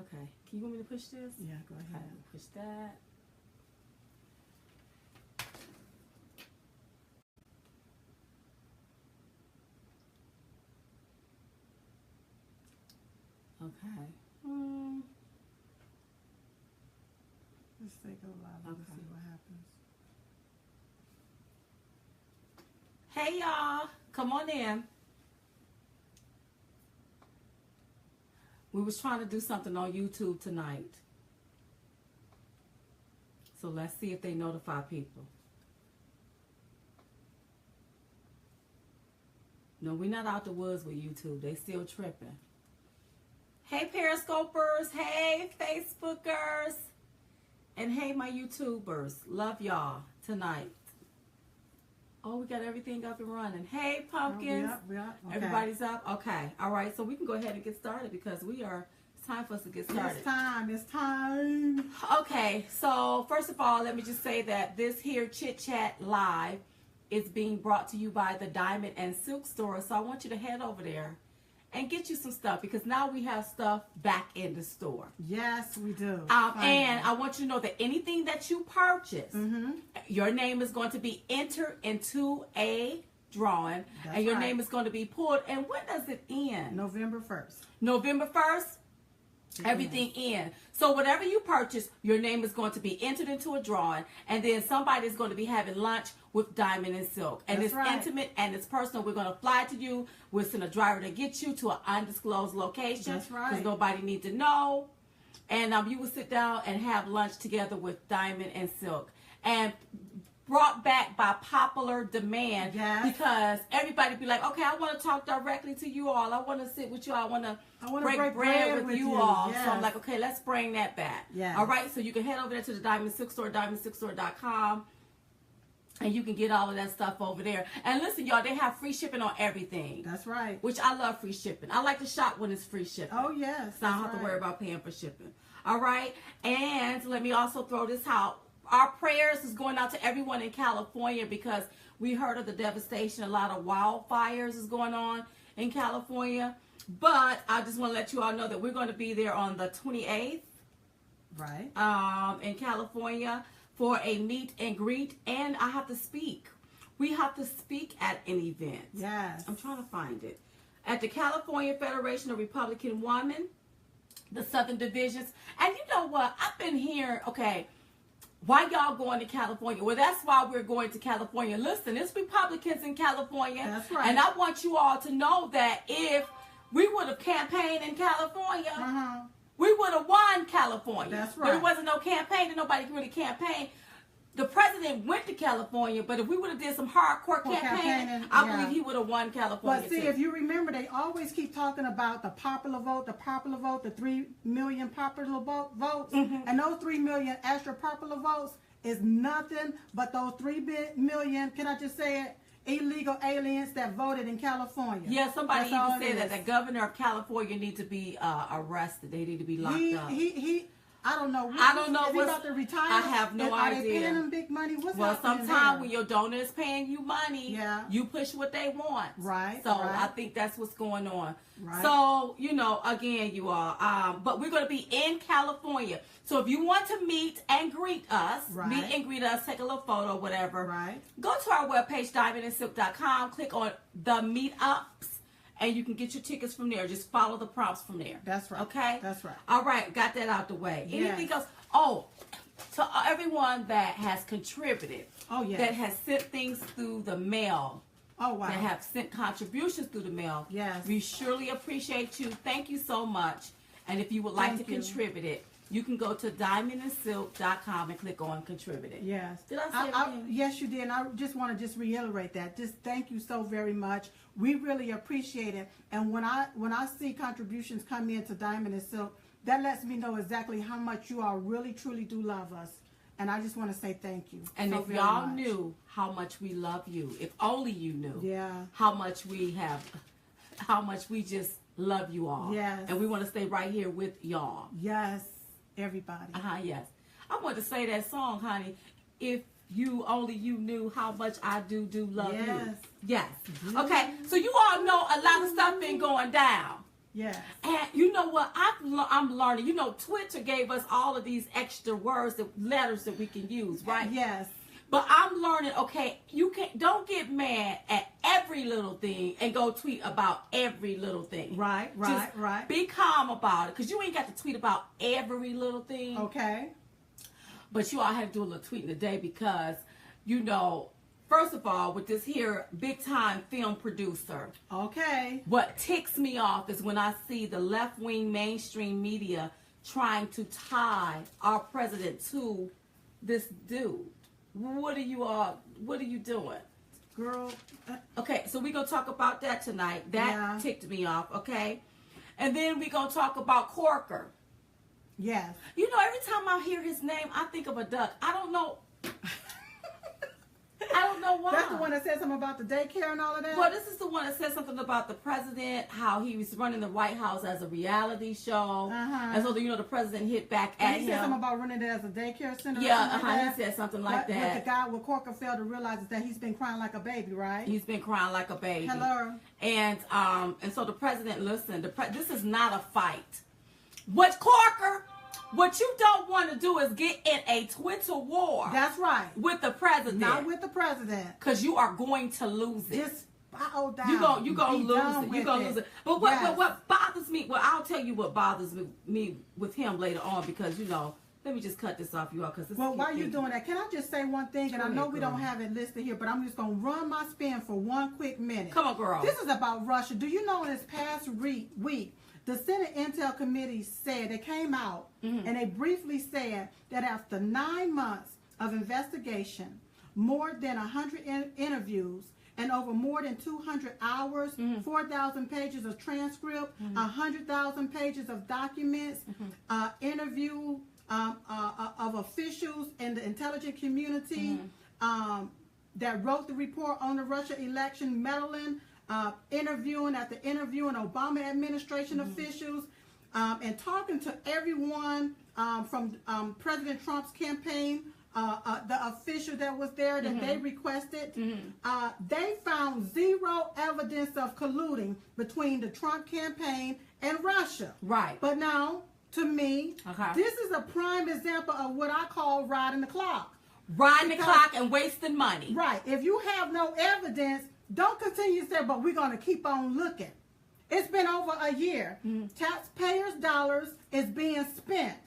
Okay. Can you want me to push this? Yeah, go ahead. Okay, push that. Okay. Let's take a while. Let's see what happens. Hey, y'all. Come on in. We was trying to do something on YouTube tonight. So let's see if they notify people. No, we're not out the woods with YouTube. They still tripping. Hey, Periscopers. Hey, Facebookers. And hey, my YouTubers. Love y'all tonight. Oh, we got everything up and running. Hey, pumpkins. We up. Okay. Everybody's up? Okay. All right. So we can go ahead and get started because it's time for us to get started. It's time. Okay. So first of all, let me just say that this here Chit Chat Live is being brought to you by the Diamond and Silk Store. So I want you to head over there and get you some stuff because now we have stuff back in the store. Yes, we do. And I want you to know that anything that you purchase, your name is going to be entered into a drawing. That's and your right. name is going to be pulled. And when does it end? November 1st. November 1st? Everything in. So whatever you purchase, your name is going to be entered into a drawing, and then somebody is going to be having lunch with Diamond and Silk. And That's it's right. intimate and it's personal. We're going to fly to you. We'll send a driver to get you to an undisclosed location. That's right. Because nobody needs to know. And you will sit down and have lunch together with Diamond and Silk. And brought back by popular demand. Yes. Because everybody be like, okay, I want to talk directly to you all. I want to sit with you all. I want to break bread with you all. Yes. So I'm like, okay, let's bring that back. Yes. All right, so you can head over there to the Diamond Silk Store, diamondsilkstore.com, and you can get all of that stuff over there. And listen, y'all, they have free shipping on everything. That's right. Which I love free shipping. I like to shop when it's free shipping. Oh, yes. So I don't have to worry about paying for shipping. All right, and let me also throw this out. Our prayers is going out to everyone in California because we heard of the devastation. A lot of wildfires is going on in California. But I just want to let you all know that we're going to be there on the 28th. Right. In California for a meet and greet. And I have to speak. We have to speak at an event. Yes. I'm trying to find it. At the California Federation of Republican Women, the Southern Divisions. And you know what? I've been hearing, okay, why y'all going to California? Well, that's why we're going to California. Listen, it's Republicans in California. That's right. And I want you all to know that if we would have campaigned in California, we would have won California. That's But right. it wasn't no campaign, and nobody really campaigned. The president went to California, but if we would have did some hardcore campaigning, I believe he would have won California. But see, too. if you remember, they always keep talking about the popular vote, the 3 million popular votes, and those 3 million extra popular votes is nothing but those 3 million, can I just say it, illegal aliens that voted in California. Yeah, somebody That's even said that the governor of California needs to be arrested. They need to be locked up. I don't know. I don't know Is he about to retire? I have no Are idea. they paying him big money? What's Well, happening sometimes there? when your donor is paying you money, Yeah. you push what they want. Right, So right. I think that's what's going on. Right. So, again, you all, but we're going to be in California. So if you want to meet and greet us, take a little photo, whatever. Right. Go to our webpage, diamondandsilk.com, click on the meetups, and you can get your tickets from there. Just follow the prompts from there. That's right. Okay? That's right. All right, got that out the way. Yes. Anything else? Oh, to everyone that has contributed, that has sent things through the mail, Oh, wow. that have sent contributions through the mail, Yes. we surely appreciate you. Thank you so much. And if you would like to contribute it, you can go to diamondandsilk.com and click on contribute it. Yes. Did I say everything? Yes, you did. And I just want to reiterate that. Just thank you so very much. We really appreciate it. And when I see contributions come in to Diamond and Silk, that lets me know exactly how much you all really, truly do love us. And I just want to say thank you. And so if very y'all much. knew how much we love you, if only you knew Yeah. how much we just love you all. Yes. And we want to stay right here with y'all. Yes, everybody. Yes. I want to say that song, honey. If you knew how much I do love you. Yes. Yes. Okay. So you all know a lot of stuff been going down. Yes. And you know what? I'm learning. You know, Twitter gave us all of these extra words, letters that we can use, right? Yes. But I'm learning, okay, don't get mad at every little thing and go tweet about every little thing. Right. Just be calm about it, because you ain't got to tweet about every little thing. Okay. But you all have to do a little tweeting today because, you know, first of all, with this here big time film producer. Okay. What ticks me off is when I see the left wing mainstream media trying to tie our president to this dude. What are you doing? Girl. Okay, so we're going to talk about that tonight. That ticked me off, okay? And then we're going to talk about Corker. Yes. You know, every time I hear his name, I think of a duck. I don't know. I don't know why. That's the one that said something about the daycare and all of that? Well, this is the one that said something about the president, how he was running the White House as a reality show. And so, you know, the president hit back at him. He said something about running it as a daycare center. Yeah, he said something like that. What the guy with Corker failed to realize is that he's been crying like a baby, right? He's been crying like a baby. Hello. And so the president, listen, this is not a fight. Corker? What you don't want to do is get in a Twitter war. That's right. With the president. Not with the president. Because you are going to lose it. Just bow down. You're going to lose it. You're going to lose it. But what bothers me, well, I'll tell you what bothers me with him later on, because, you know, let me just cut this off, you all. Well, while you're doing that, can I just say one thing? And I know we don't have it listed here, but I'm just going to run my spin for one quick minute. Come on, girl. This is about Russia. Do you know in this past week, the Senate Intel Committee said, they came out and they briefly said that after 9 months of investigation, more than 100 interviews, and over more than 200 hours, 4,000 pages of transcript, 100,000 pages of documents, interview of officials in the intelligence community that wrote the report on the Russia election meddling, interviewing Obama administration officials, and talking to everyone from President Trump's campaign, the official that was there that they requested. They found zero evidence of colluding between the Trump campaign and Russia. Right. But now, to me, this is a prime example of what I call riding the clock. Riding the clock and wasting money. Right. If you have no evidence, don't continue to say, but we're going to keep on looking. It's been over a year. Taxpayers' dollars is being spent.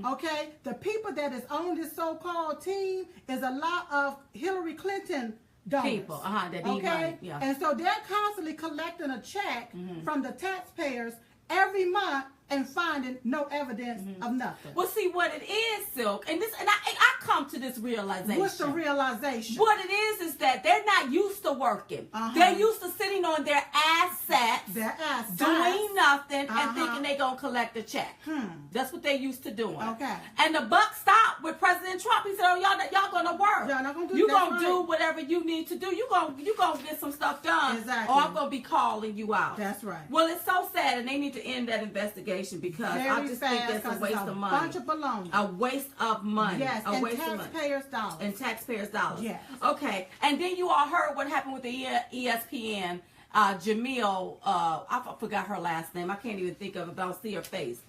Okay? The people that is on this so-called team is a lot of Hillary Clinton donors. People, that need money. Yeah. And so they're constantly collecting a check from the taxpayers every month and finding no evidence of nothing. Well, see what it is, Silk, and I come to this realization. What's the realization? What it is that they're not used to working. They're used to sitting on their assets, doing nothing, and thinking they're gonna collect a check. That's what they're used to doing. Okay. And the buck stopped with President Trump. He said, "Oh, y'all gonna work. Y'all not gonna do. You gonna do whatever you need to do. You gonna get some stuff done. Exactly. Or I'm gonna be calling you out." That's right. Well, it's so sad, and they need to end that investigation, because I just think it's a waste of money. Bunch of baloney. A waste of money. Yes, a waste of money. Taxpayers' dollars. And taxpayers' dollars. Yes. Okay. And then you all heard what happened with the ESPN, Jamil, I forgot her last name. I can't even think of it, but I'll see her face.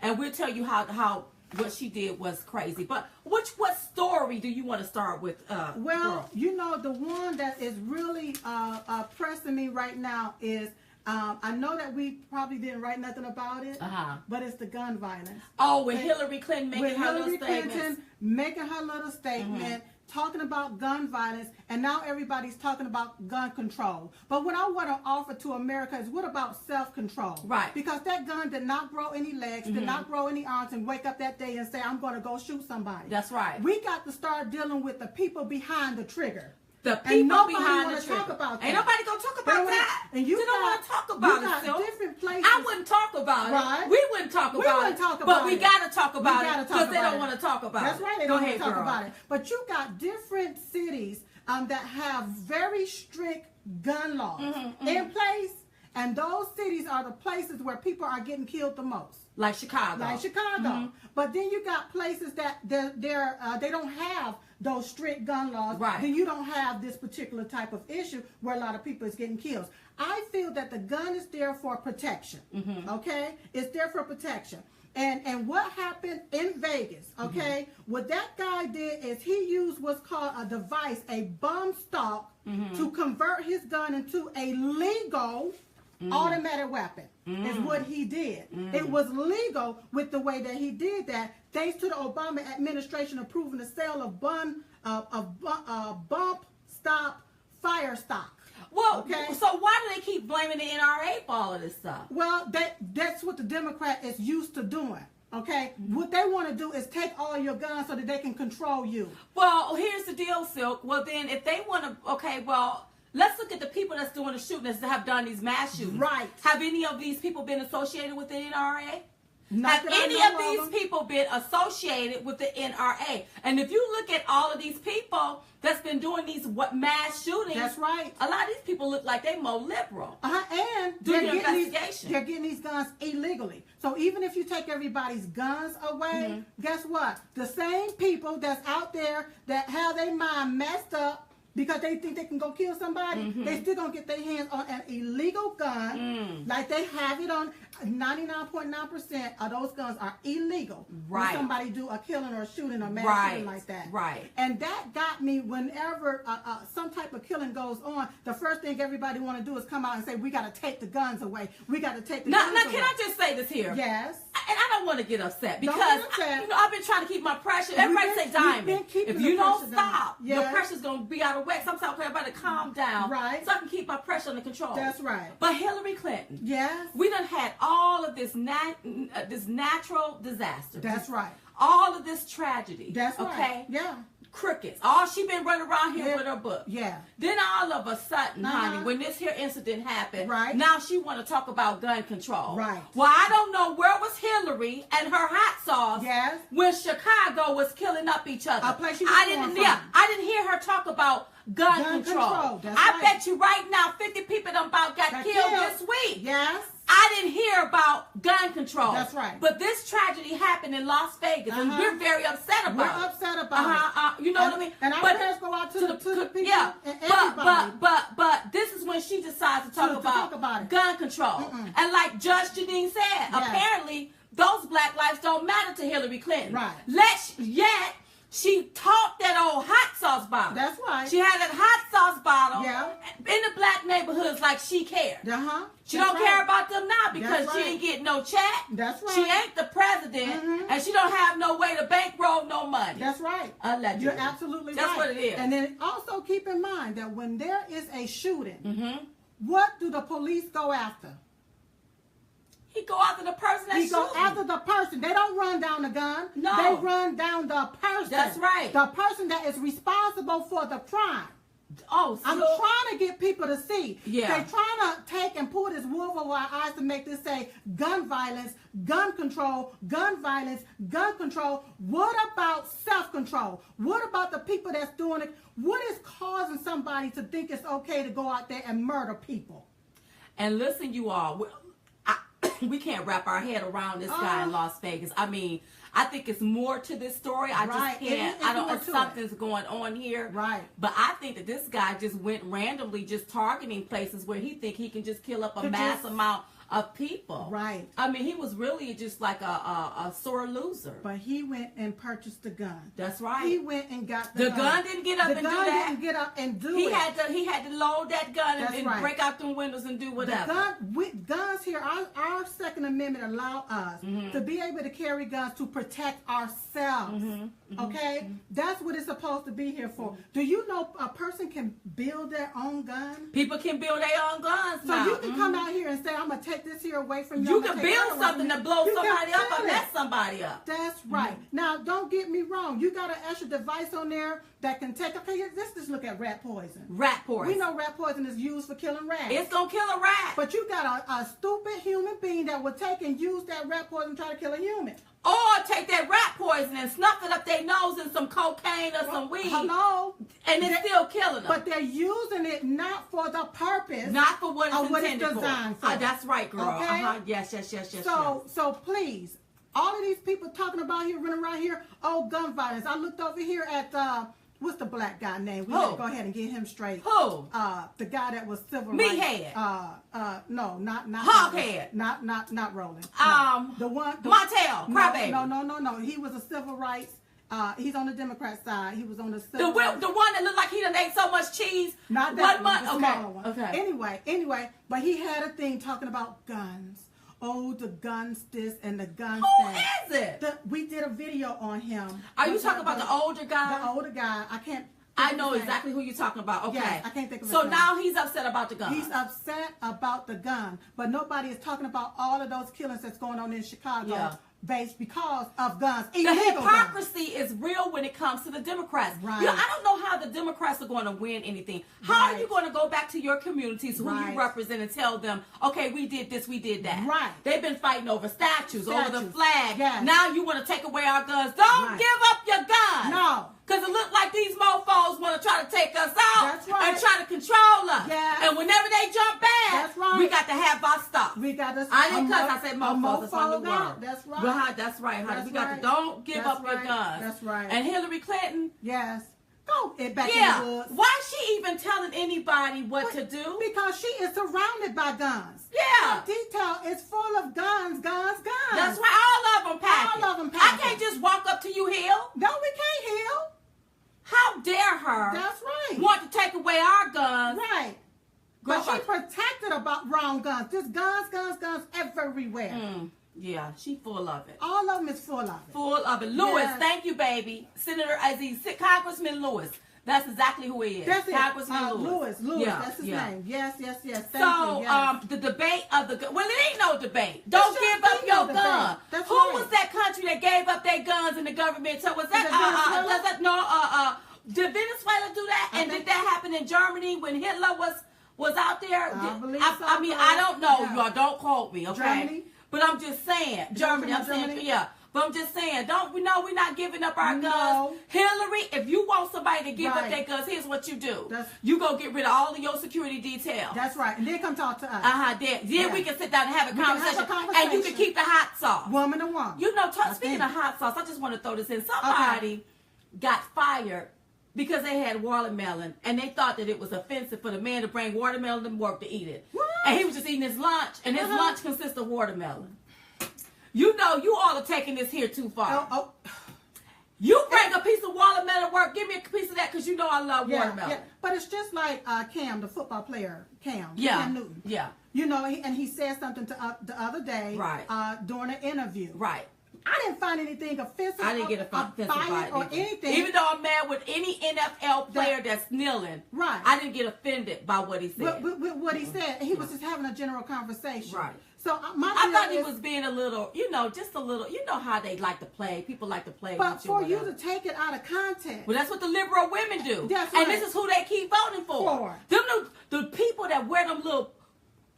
And we'll tell you how what she did was crazy. But what story do you want to start with? Well, you know, the one that is really pressing me right now is, I know that we probably didn't write nothing about it, but it's the gun violence. Oh, with Hillary Clinton making her little statement, talking about gun violence, and now everybody's talking about gun control. But what I want to offer to America is, what about self-control? Right. Because that gun did not grow any legs, did not grow any arms, and wake up that day and say, I'm going to go shoot somebody. That's right. We got to start dealing with the people behind the trigger. The people behind the trigger. Talk about that. Ain't nobody gonna talk about that. And you don't want to talk about it. Different places. I wouldn't talk about it. We wouldn't talk about it. But we gotta talk about it because they don't want to talk about it. That's right. They don't want to talk about it. But you got different cities that have very strict gun laws in place, and those cities are the places where people are getting killed the most. Like Chicago. But then you got places that they don't have those strict gun laws. Right. Then you don't have this particular type of issue where a lot of people is getting killed. I feel that the gun is there for protection. Okay, it's there for protection. And what happened in Vegas, okay, what that guy did is he used what's called a device, a bump stock, to convert his gun into a legal automatic weapon, is what he did. It was legal with the way that he did that, thanks to the Obama administration approving the sale of bump stop fire stock. Well, okay? So why do they keep blaming the NRA for all of this stuff? Well, that's what the Democrat is used to doing. Okay, what they want to do is take all your guns so that they can control you. Well, here's the deal, Silk. Well, then if they want to, okay, well, let's look at the people that's doing the shootings that have done these mass shootings. Right. Have any of these people been associated with the NRA? Not Have any of these people been associated with the NRA? And if you look at all of these people that's been doing these mass shootings, that's right. A lot of these people look like they more liberal. And do the investigation. They're getting these guns illegally. So even if you take everybody's guns away, guess what? The same people that's out there that have their mind messed up because they think they can go kill somebody, they still gonna get their hands on an illegal gun, like they have it on. 99.9% of those guns are illegal. Right. When somebody do a killing or a shooting or mass shooting like that. Right. And that got me whenever some type of killing goes on, the first thing everybody want to do is come out and say, we got to take the guns away. We got to take the guns away. Now, can I just say this here? Yes. And I don't want to get upset because upset. I've been trying to keep my pressure. Everybody say, Diamond, if you don't stop, your pressure's going to be out of whack. Sometimes everybody calm down, right, so I can keep my pressure under control. That's right. But Hillary Clinton, yes, we done had all of this natural disaster. That's right. All of this tragedy. That's right. Okay. Yeah. Crickets. All she been running around here with her book. Yeah. Then all of a sudden, honey, when this here incident happened, right, now she want to talk about gun control. Right. Well, I don't know where was Hillary and her hot sauce, yes, when Chicago was killing up each other. A place she I didn't hear her talk about gun control. That's I right. bet you right now 50 people got killed this week. Yes. I didn't hear about gun control. That's right. But this tragedy happened in Las Vegas, and we're very upset about it. We're upset about it. You know what I mean? And our prayers go out to the people. Yeah. And everybody. But this is when she decides to talk about gun control. And like Judge Janine said, apparently those black lives don't matter to Hillary Clinton. Right. Yet she taught that old hot sauce bottle. That's right. She had that hot sauce bottle in the black neighborhoods like she cared. She don't care about them now because she ain't getting no check. That's right. She ain't the president, and she don't have no way to bankroll no money. That's right. Allegedly. You're absolutely right. That's what it is. And then also keep in mind that when there is a shooting, what do the police go after? He go after the person that's shooting. He go after the person. They don't run down the gun. No. They run down the person. That's right. The person that is responsible for the crime. Oh, so I'm trying to get people to see. Yeah. They're trying to take and pull this wool over our eyes to make this say gun violence, gun control, gun violence, gun control. What about self-control? What about the people that's doing it? What is causing somebody to think it's okay to go out there and murder people? And listen, you all, we can't wrap our head around this guy in Las Vegas. I mean, I think it's more to this story. I just can't. I don't know if something's going on here. Right. But I think that this guy just went randomly just targeting places where he think he can just kill up a mass amount of people. Right. I mean, he was really just like a sore loser. But he went and purchased the gun. That's right. He went and got the gun. The gun didn't get up and do that. The gun didn't get up and do it. He had to load that gun and break out them windows and do whatever. Guns here, our Second Amendment allow us to be able to carry guns to protect ourselves. Okay? That's what it's supposed to be here for. Do you know a person can build their own gun? People can build their own guns now. So you can come out here and say, I'm going to take this here away from you. You can build something to blow somebody up or mess somebody up. That's right. Now, don't get me wrong. You got an extra device on there that can take, okay, let's just look at rat poison. Rat poison. We know rat poison is used for killing rats. It's going to kill a rat. But you got a stupid human being that would take and use that rat poison and try to kill a human. Or take that rat poison and snuff it up their nose in some cocaine or some weed. Hello? And it's still killing them. But they're using it not for the purpose. Not for what it's intended designed for. That's right, girl. Okay? Yes. So please, all of these people talking about here, running around here, gun violence. I looked over here at what's the black guy name? We Who? had to go ahead and get him straight. Who? The guy that was civil Meathead. rights. No, not Hoghead. Not Roland. The Montel, crybaby. No. He was a civil rights. He's on the Democrat side. He was on the The civil rights. one that looked like he done ate so much cheese. Not that one, the okay. smaller one. Okay. Anyway, but he had a thing talking about guns. Oh, the guns this and the guns Who that. is it? We did a video on him. Are you talking about the older guy? The older guy. I can't. I know exactly who you're talking about. Okay. Yes, I can't think of his So name. now he's upset about the gun. He's upset about the gun, but nobody is talking about all of those killings that's going on in Chicago. Yeah. Based because of guns. The hypocrisy is real when it comes to the Democrats. Right. You know, I don't know how the Democrats are going to win anything. How are you going to go back to your communities who you represent and tell them, okay, we did this, we did that. Right. They've been fighting over statues, over the flag. Yes. Now you want to take away our guns. Don't give up your guns. No. Because it looked like these mofos want to try to take us out That's right. and try to control us. Yes. And whenever they jump back, That's right. we got to have our stuff. We got to. I didn't cuss. I said mofos. That's my new word. That's right. Well, that's right, honey. That's We got right. to don't give That's up your right. guns. That's right. And Hillary Clinton, Yes. Go back yeah. in the woods. Why is she even telling anybody what to do? Because she is surrounded by guns. Yeah. Her detail is full of guns. That's right. All of them packed. All of them I packed. can't just walk up to you, Hill. No, we can't heal. How dare her That's right. want to take away our guns? Right. Girl, But she protected about wrong guns. There's guns everywhere. Yeah, she full of it. All of them is full of it. Full of it. Lewis, Yes. thank you, baby. Senator Aziz, Congressman Lewis. That's exactly who he is. That's it. Congressman Lewis. Yeah, That's his yeah. name. Yes. Thank you. So, Yes. the debate of the gun. Well, it ain't no debate. Don't There give up should be your no debate. gun. That's Who right. was that country that gave up their guns in the government? So was that? Did Venezuela do that? And did that happen in Germany when Hitler was out there? I believe so. I mean, I don't know, Yeah. y'all. Don't quote me, okay? Germany? But I'm just saying, Germany. I'm saying, Germany? yeah. But I'm just saying, we're not giving up our No. guns. Hillary, if you want somebody to give up Right. their guns, here's what you do. That's- You go get rid of all of your security details. That's right. And then come talk to us. Then we can sit down and have a We can have a conversation. And you can keep the hot sauce. Woman to woman. You know, That's speaking it. of hot sauce, I just want to throw this in. Somebody got fired because they had watermelon and they thought that it was offensive for the man to bring watermelon to work to eat it. What? And he was just eating his lunch, and his lunch consists of watermelon. You know, you all are taking this here too far. Oh. You bring a piece of watermelon to work, give me a piece of that because you know I love watermelon. Yeah. But it's just like Cam, the football player, Cam Newton. Yeah. You know, he said something to the other day during an interview. Right. I didn't find anything offensive. I didn't get offensive by it or either. anything. Even though I'm mad with any NFL player that's kneeling, Right. I didn't get offended by what he said. With what he said, he was just having a general conversation. Right. So I thought he was being a little, just a little. You know how they like to play. People like to play. But with for you whatever. to take it out of context. Well, that's what the liberal women do. That's and right. this is who they keep voting for. The people that wear them little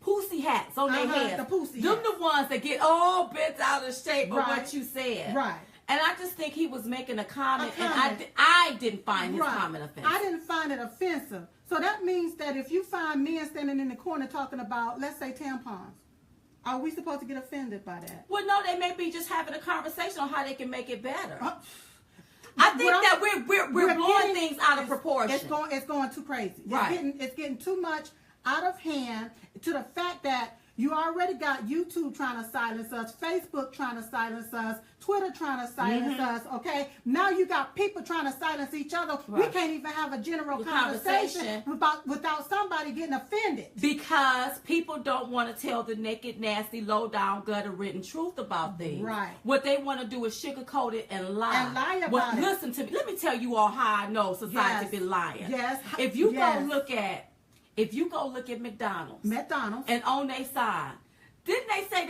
pussy hats on their heads. The pussy them hats. the ones that get all bent out of shape of Right. what you said. Right. And I just think he was making a comment, and comment. I didn't find his comment offensive. I didn't find it offensive. So that means that if you find men standing in the corner talking about, let's say, tampons, are we supposed to get offended by that? Well, no, they may be just having a conversation on how they can make it better. I think that we're blowing things out of proportion. It's going too crazy. Right. It's getting too much out of hand to the fact that you already got YouTube trying to silence us, Facebook trying to silence us, Twitter trying to silence us, okay? Now you got people trying to silence each other. Right. We can't even have a general conversation without somebody getting offended. Because people don't want to tell the naked, nasty, low-down, gutter-written truth about things. Right. What they want to do is sugarcoat it and lie. And lie about it. Listen to me. Let me tell you all how I know society been lying. Yes. If you go look at McDonald's. And on their side, didn't they say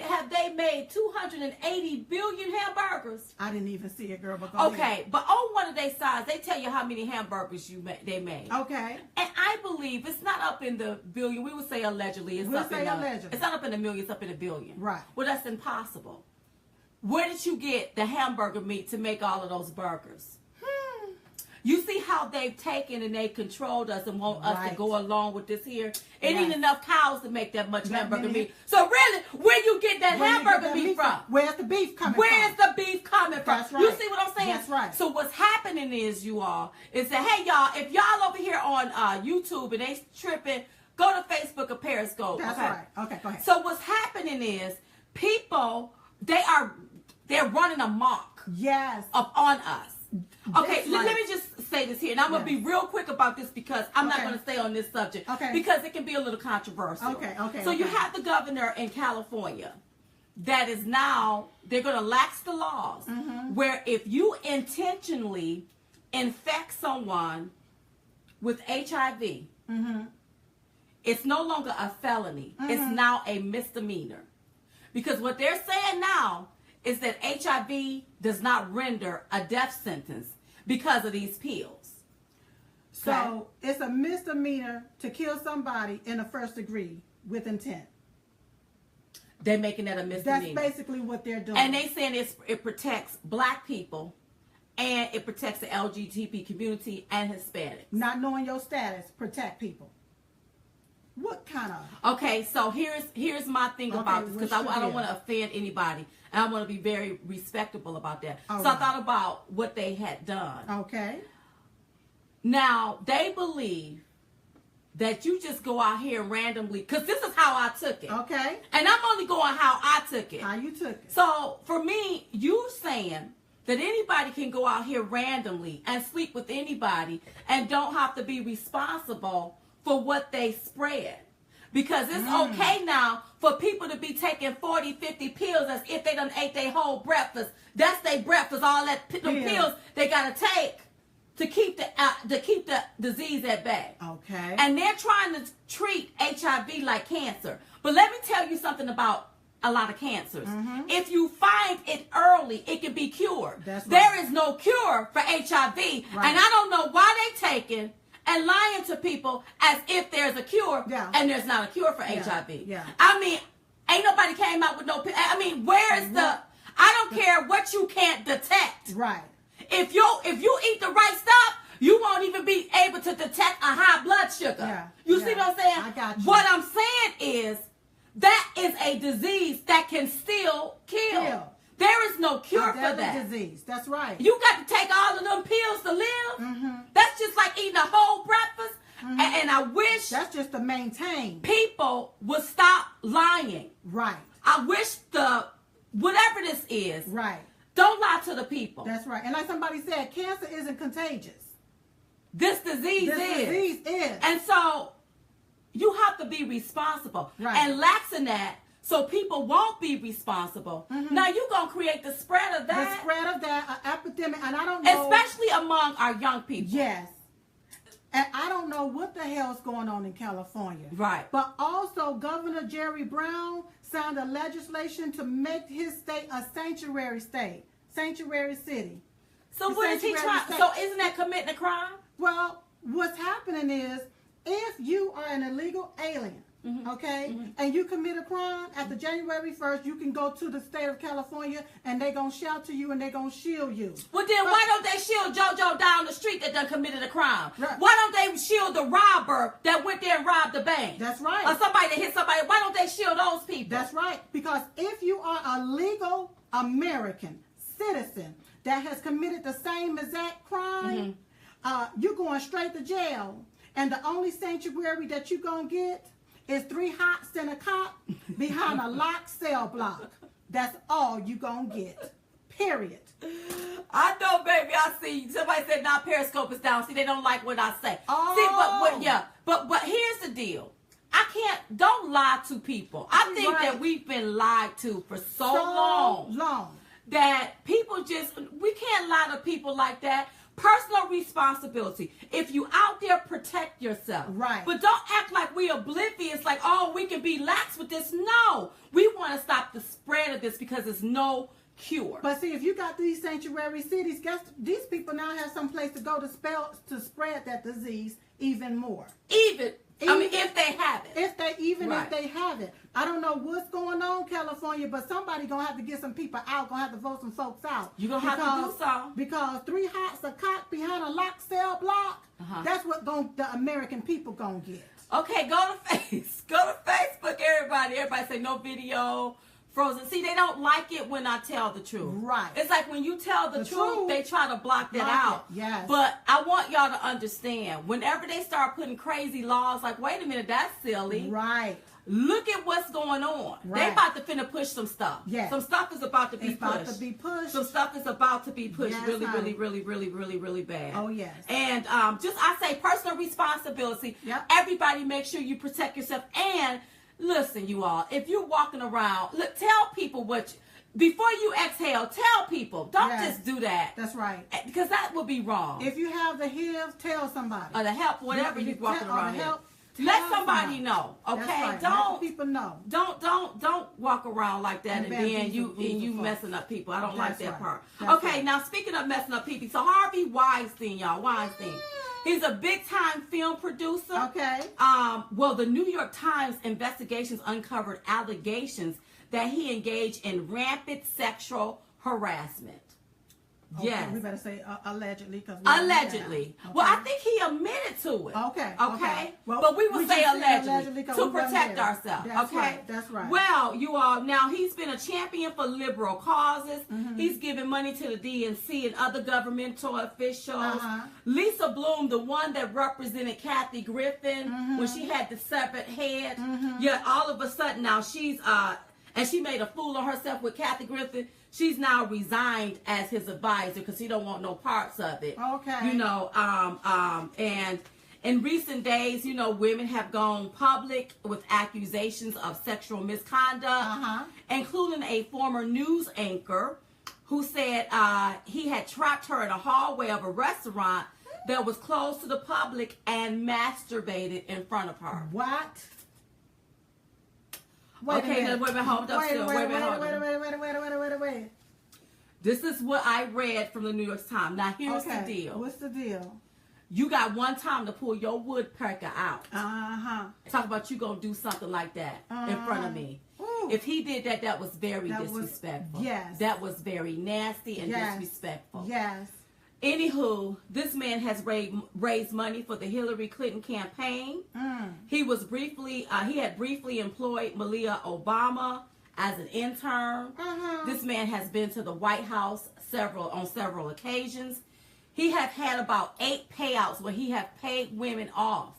have they made 280 billion hamburgers? I didn't even see it, girl, but go ahead. But on one of their sides, they tell you how many hamburgers they made. Okay. And I believe it's not up in the billion. We would say allegedly. It's not up in the million. It's up in the billion. Right. Well, that's impossible. Where did you get the hamburger meat to make all of those burgers? You see how they've taken and they've controlled us and want us to go along with this here? It ain't enough cows to make that much hamburger meat. So really, where you get that hamburger meat from? Where's the beef coming from? Where's the beef coming comment from. That's right. You see what I'm saying? That's right. So what's happening is, you all, is that, hey, y'all, if y'all over here on YouTube and they tripping, go to Facebook or Periscope. That's okay? right. Okay, go ahead. So what's happening is people, they're running amok. Yes. On us. Okay, That's let right. me just say this here, and I'm going to be real quick about this because I'm not Okay. going to stay on this subject Okay. because it can be a little controversial. Okay. So you okay. have the governor in California that is now, they're going to lax the laws where if you intentionally infect someone with HIV, it's no longer a felony. It's now a misdemeanor. Because what they're saying now is that HIV does not render a death sentence because of these pills. So it's a misdemeanor to kill somebody in the first degree with intent. They're making that a misdemeanor. That's basically what they're doing. And they saying it protects black people and it protects the LGBT community and Hispanics. Not knowing your status, protect people. What kind of? Okay, so here's my thing about this, because I don't want to offend anybody, and I want to be very respectable about that. All so right. I thought about what they had done. Okay. Now, they believe that you just go out here randomly, because this is how I took it. Okay. And I'm only going how I took it. How you took it. So, for me, you saying that anybody can go out here randomly and sleep with anybody and don't have to be responsible for what they spread. Because it's okay now for people to be taking 40, 50 pills as if they done ate their whole breakfast. That's their breakfast, all that pills they got to take to keep the disease at bay. Okay. And they're trying to treat HIV like cancer. But let me tell you something about a lot of cancers. If you find it early, it can be cured. That's right. There is no cure for HIV. Right. And I don't know why they taking and lying to people as if there's a cure and there's not a cure for HIV. Yeah. I mean, ain't nobody came out with no, I mean, where's the, I don't care what you can't detect. Right. If you eat the right stuff, you won't even be able to detect a high blood sugar. Yeah. You see what I'm saying? I got you. What I'm saying is that is a disease that can still kill. There is no cure for that. Disease. That's right. You got to take all of them pills to live. That's just like eating a whole breakfast. And I wish That's just to maintain. people would stop lying. Right. I wish whatever this is, Right. don't lie to the people. That's right. And like somebody said, cancer isn't contagious. This disease is. And so you have to be responsible. Right. And laxing that so people won't be responsible. Now you're going to create the spread of that. The spread of that, an epidemic, and I don't know. Especially among our young people. Yes. And I don't know what the hell's going on in California. Right. But also, Governor Jerry Brown signed a legislation to make his state a sanctuary state, sanctuary city. So The what is he sanctuary trying? state. So isn't that committing a crime? Well, what's happening is if you are an illegal alien, okay, and you commit a crime, after January 1st, you can go to the state of California and they're going to shelter you and they're going to shield you. Well, then why don't they shield JoJo down the street that done committed a crime? Right. Why don't they shield the robber that went there and robbed the bank? That's right. Or somebody that hit somebody. Why don't they shield those people? That's right. Because if you are a legal American citizen that has committed the same exact crime, you're going straight to jail. And the only sanctuary that you're going to get is 3 hots and a cop behind a locked cell block. That's all you're going to get. Period. I know, baby. I see. Somebody said, "Now Periscope is down." See, they don't like what I say. Oh. See, but here's the deal. Don't lie to people. I think that we've been lied to for so long that people we can't lie to people like that. Personal responsibility. If you out there, protect yourself. Right. But don't act like we oblivious, like, oh, we can be lax with this. No. We want to stop the spread of this because there's no cure. But see, if you got these sanctuary cities, guess these people now have some place to go to spread that disease even more. I mean, if they have it. If they have it. I don't know what's going on, California, but somebody gonna have to get some people out, gonna have to vote some folks out. You're gonna have to do so. Because 3 hots a cop behind a locked cell block, that's what the American people gonna get. Okay, go to Facebook, everybody. Everybody say no video, frozen. See, they don't like it when I tell the truth. Right. It's like when you tell the truth, they try to block that out. Yes. But I want y'all to understand, whenever they start putting crazy laws, like, wait a minute, that's silly. Right. Look at what's going on. Right. They about to finna push some stuff. Yes. Some stuff is about to be It's pushed. about to be pushed. Some stuff is about to be pushed Yes, really, honey. really bad. Oh, yes. And just, I say, personal responsibility. Yep. Everybody make sure you protect yourself. And listen, you all, if you're walking around, look, tell people before you exhale, tell people. Don't Yes. just do that. That's right. Because that would be wrong. If you have the HIV, tell somebody. Or the help, whatever you're walking tell- or around the with. help, Let tell somebody know, okay? That's right. Let Don't the people know. Don't walk around like that and then you folk. messing up people. I don't like That's that right. part. That's Okay, right. now speaking of messing up people, so Harvey Weinstein, y'all, Weinstein. He's a big time film producer. Okay. Well, the New York Times investigations uncovered allegations that he engaged in rampant sexual harassment. Okay, Yes. we better say allegedly. Allegedly. Okay. Well, I think he admitted to it. Okay. Well, but we will we say just said allegedly 'cause to we wasn't protect there. ourselves. That's okay. right. That's right. Well, you all, now he's been a champion for liberal causes. Mm-hmm. He's given money to the DNC and other governmental officials. Uh-huh. Lisa Bloom, the one that represented Kathy Griffin Mm-hmm. when she had the severed head. Yet all of a sudden now she's and she made a fool of herself with Kathy Griffin. She's now resigned as his advisor because he don't want no parts of it. Okay. You know, and in recent days, you know, women have gone public with accusations of sexual misconduct, including a former news anchor who said he had trapped her in a hallway of a restaurant that was closed to the public and masturbated in front of her. What? Okay, now wait a minute, hold up still. Wait a minute, hold on. Wait. This is what I read from the New York Times. Now, here's the deal. What's the deal? You got one time to pull your woodpecker out. Uh-huh. Talk about you gonna do something like that in front of me. Ooh. If he did that, that was very disrespectful. Yes. That was very nasty and disrespectful. Yes. Anywho, this man has raised money for the Hillary Clinton campaign. He was briefly, he had briefly employed Malia Obama as an intern. This man has been to the White House on several occasions. He has had about 8 payouts where he have paid women off.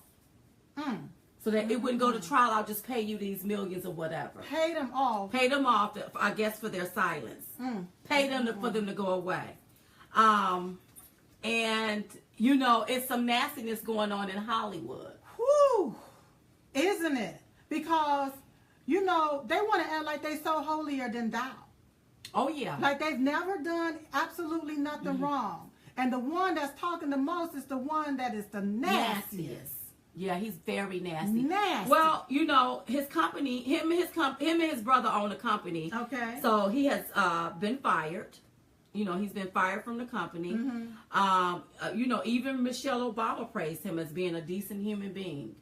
So that it wouldn't go to trial. I'll just pay you these millions or whatever. Pay them off. Pay them off, I guess, for their silence. Pay them for them to go away. And, you know, it's some nastiness going on in Hollywood. Whew. Isn't it? Because, you know, they want to act like they so holier than thou. Oh, yeah. Like they've never done absolutely nothing wrong. And the one that's talking the most is the one that is the nastiest. Yeah, he's very nasty. Nasty. Well, you know, his company, him and his brother own a company. Okay. So he has been fired. You know, he's been fired from the company. You know, even Michelle Obama praised him as being a decent human being.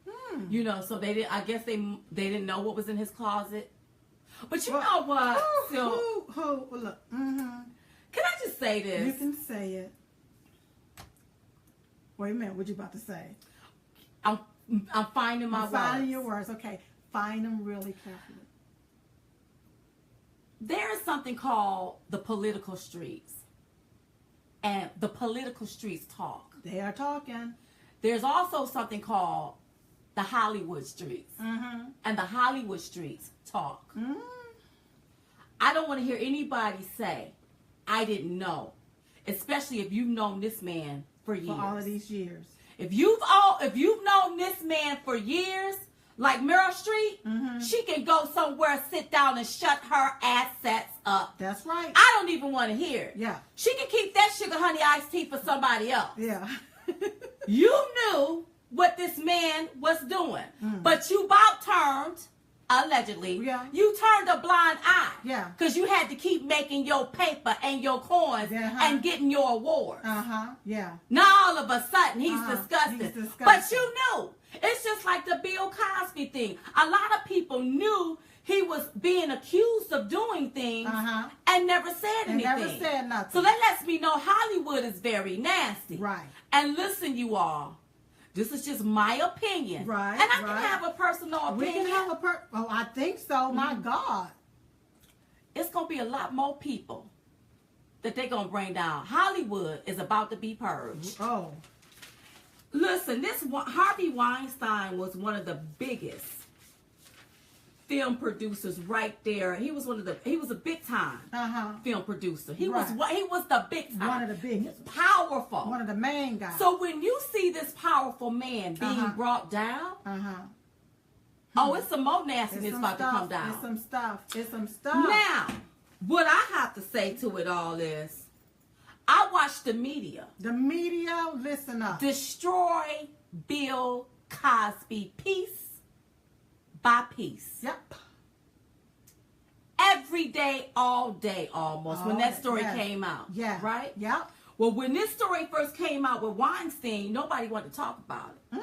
You know, so they didn't. I guess they didn't know what was in his closet. But you know what? Look. Can I just say this? You can say it. Wait a minute. What you about to say? I'm finding my words. Finding your words. Okay. Find them really carefully. There is something called the political streets. And the political streets talk. They are talking. There's also something called the Hollywood streets. And the Hollywood streets talk. I don't want to hear anybody say, I didn't know. Especially if you've known this man for years. For all of these years. If you've known this man for years, like Meryl Streep, she can go somewhere, sit down, and shut her assets up. That's right. I don't even want to hear it. Yeah. She can keep that sugar honey iced tea for somebody else. Yeah. You knew what this man was doing, but you about turned, allegedly, you turned a blind eye. Yeah. Because you had to keep making your paper and your coins and getting your awards. Yeah. Now all of a sudden he's disgusted. He's disgusted. But you knew. It's just like the Bill Cosby thing. A lot of people knew he was being accused of doing things and never said anything. Never said nothing. So that lets me know Hollywood is very nasty. Right. And listen, you all, this is just my opinion. Right. And I can have a personal opinion. We can have oh, I think so. My God. going to be a lot more people that they're going to bring down. Hollywood is about to be purged. Oh. Listen, Harvey Weinstein was one of the biggest film producers right there. He was a big time film producer. He was the big time. One of the biggest. Powerful. One of the main guys. So when you see this powerful man being brought down, oh, it's some more nastiness about to come down. It's some stuff. Now, what I have to say to it all is, I watched the media. The media, listen up. Destroy Bill Cosby piece by piece. Yep. Every day, all day almost, when that story came out. Yeah. Right? Yep. Well, when this story first came out with Weinstein, nobody wanted to talk about it.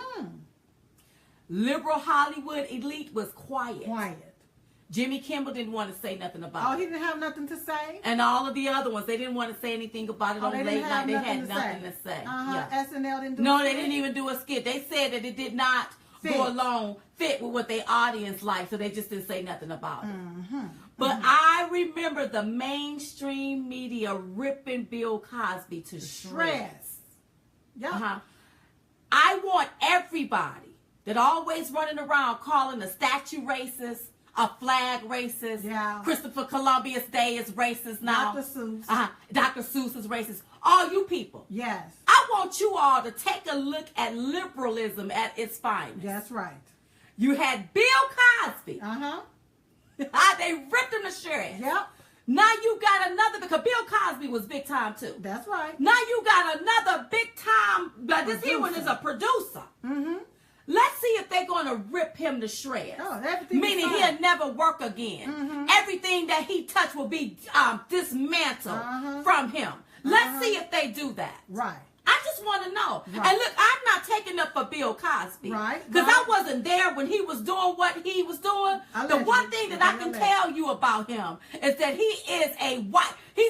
Liberal Hollywood elite was quiet. Jimmy Kimmel didn't want to say nothing about it. Oh, he didn't have nothing to say? And all of the other ones, they didn't want to say anything about it on late night. They had nothing to say. Yeah. SNL didn't do No, they didn't even do a skit. They said that it did not fit with what their audience liked, so they just didn't say nothing about it. But I remember the mainstream media ripping Bill Cosby to shreds. Yeah. I want everybody that always running around calling a statue racist, a flag racist. Yeah. Christopher Columbus Day is racist now. Dr. Seuss. Dr. Seuss is racist. All you people. Yes. I want you all to take a look at liberalism at its finest. That's right. You had Bill Cosby. They ripped him to shreds. Yep. Now you got another, because Bill Cosby was big time too. That's right. Now you got another big time, but this here one is a producer. Let's see if they're going to rip him to shreds. Oh, everything. Meaning he'll never work again. Everything that he touched will be dismantled from him. Let's see if they do that. Right. I just want to know. Right. And look, I'm not taking up for Bill Cosby. Right. Because I wasn't there when he was doing what he was doing. The one thing that I can tell you about him is that he is a wife. He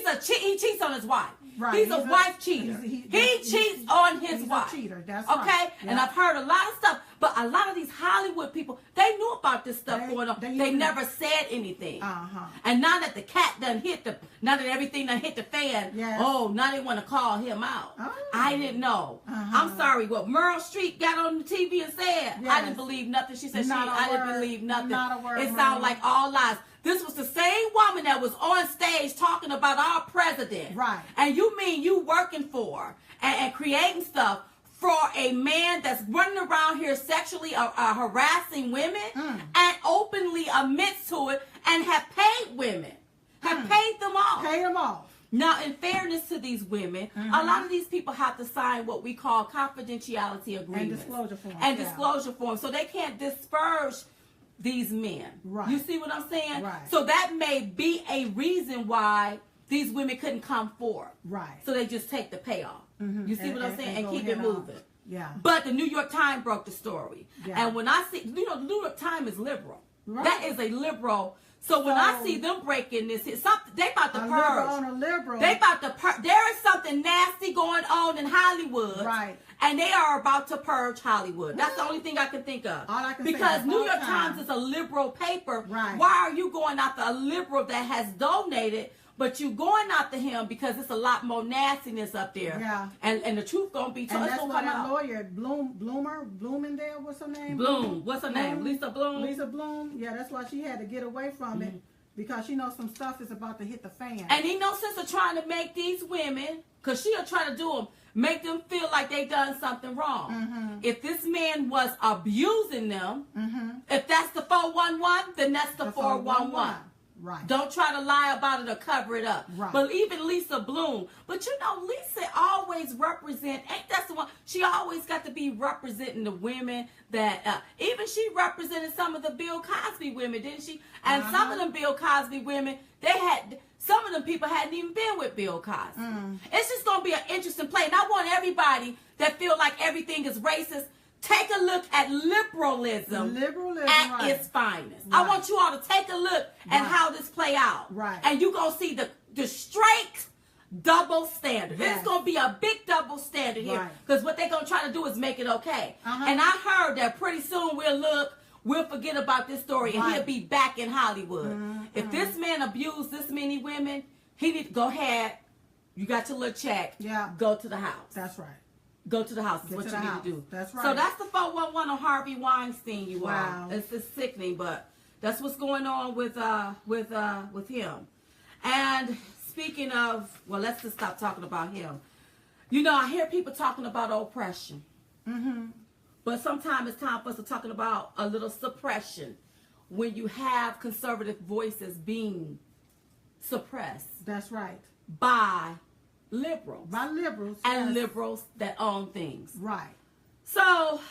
cheats on his wife. Right. He's a wife cheater. He cheats on his wife. He's a cheater. That's okay? right. And I've heard a lot of stuff. But a lot of these Hollywood people, they knew about this stuff going on. They never said anything. And now that the cat now that everything done hit the fan, now they want to call him out. I didn't know. I'm sorry. What Meryl Streep got on the TV and said, I didn't believe nothing. She said I didn't believe nothing. Not a word, it sounded like all lies. This was the same woman that was on stage talking about our president. Right. And you mean you working for and creating stuff for a man that's running around here sexually harassing women and openly admits to it and have paid women. Have paid them off. Pay them off. Now, in fairness to these women, a lot of these people have to sign what we call confidentiality agreements. And disclosure forms. So they can't disperse these men. Right. You see what I'm saying? Right. So that may be a reason why these women couldn't come forward. Right. So they just take the payoff. You see what I'm saying? And keep it moving. Yeah. But the New York Times broke the story. Yeah. And when I see, the New York Times is liberal. Right. That is a liberal. So when I see them breaking this, they about to purge. Liberal on a liberal. They about to purge. There is something nasty going on in Hollywood. Right. And they are about to purge Hollywood. That's the only thing I can think of. All I can because say New York Times is a liberal paper. Right. Why are you going after a liberal that has donated, but you going after him because it's a lot more nastiness up there? Yeah. And the truth gonna be told. And that's why that lawyer, Bloomendale, what's her name? Bloom. What's her name? Lisa Bloom? Lisa Bloom. Yeah, that's why she had to get away from it. Because she knows some stuff is about to hit the fan. And he no sense of trying to make these women, because she'll try to do them, make them feel like they done something wrong. If this man was abusing them, if that's the 411, then that's the 411. Right. Don't try to lie about it or cover it up. Right. But even Lisa Bloom, but Lisa always ain't that the one? She always got to be representing the women that, even she represented some of the Bill Cosby women, didn't she? And some of them Bill Cosby women, some of them people hadn't even been with Bill Cosby. It's just going to be an interesting play. And I want everybody that feel like everything is racist, take a look at liberalism at its finest. I want you all to take a look at how this play out. Right. And you're going to see the straight double standard. Yes. It's going to be a big double standard here. Right. Because what they're going to try to do is make it okay. And I heard that pretty soon we'll look we'll forget about this story and Right. he'll be back in Hollywood. Mm-hmm. If this man abused this many women, he need to go ahead. You got your little check. Yeah. Go to the house. That's right. Go to the house is Get what to you the need house. to do. That's right. So that's the 411 on Harvey Weinstein, you Wow. all. It's just sickening, but that's what's going on with him. And speaking of, well, let's just stop talking about him. You know, I hear people talking about oppression. Mm-hmm. But sometimes it's time for us to talk about a little suppression when you have conservative voices being suppressed That's right. by liberals. By liberals. And yes. liberals that own things. Right. So,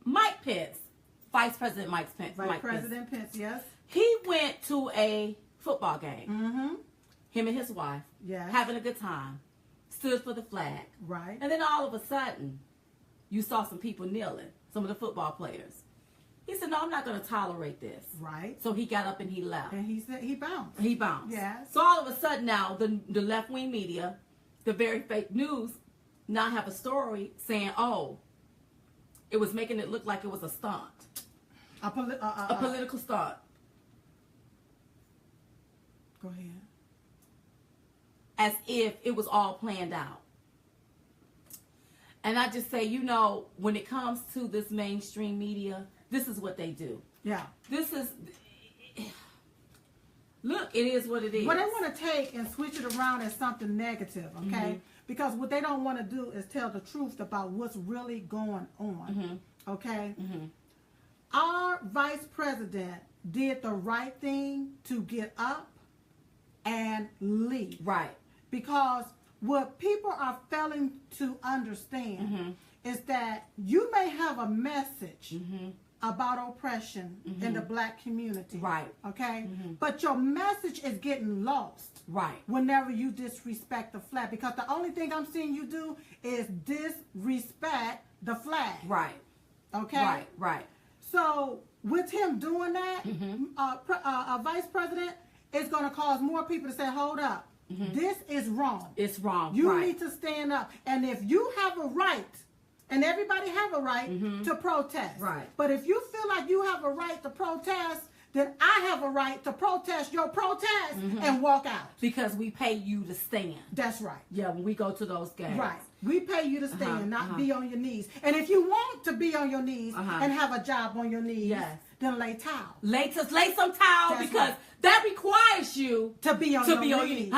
Mike Pence, Vice President Mike Pence. President Pence, yes. He went to a football game. Mm-hmm. Him and his wife. Yes. Having a good time. Stood for the flag. Right. And then all of a sudden, you saw some people kneeling. Some of the football players. He said, no, I'm not going to tolerate this. Right. So he got up and he left. And he said he bounced. He bounced. Yes. So all of a sudden now, the left-wing media, the very fake news, now have a story saying, oh, it was making it look like it was a stunt. A Political stunt. Go ahead. As if it was all planned out. And I just say, you know, when it comes to this mainstream media, this is what they do. Yeah. This is, look, it is what it is. Well, they want to take and switch it around as something negative, okay? Mm-hmm. Because what they don't want to do is tell the truth about what's really going on, okay? Mm-hmm. Our vice president did the right thing to get up and leave. Right. Because what people are failing to understand Mm-hmm. is that you may have a message Mm-hmm. about oppression in the black community. Right. Okay? Mm-hmm. But your message is getting lost Right. whenever you disrespect the flag. Because the only thing I'm seeing you do is disrespect the flag. Right. Okay? Right. Right. So with him doing that, Mm-hmm. a vice president is going to cause more people to say, hold up. This is wrong. It's wrong. You right. need to stand up. And if you have a right, and everybody have a right to protest. Right. But if you feel like you have a right to protest, then I have a right to protest your protest and walk out. Because we pay you to stand. That's right. Yeah, when we go to those games. Right. We pay you to stand, not be on your knees. And if you want to be on your knees and have a job on your knees, Yes. then lay towel. Lay some towel That's because right. that requires you To be on your knees.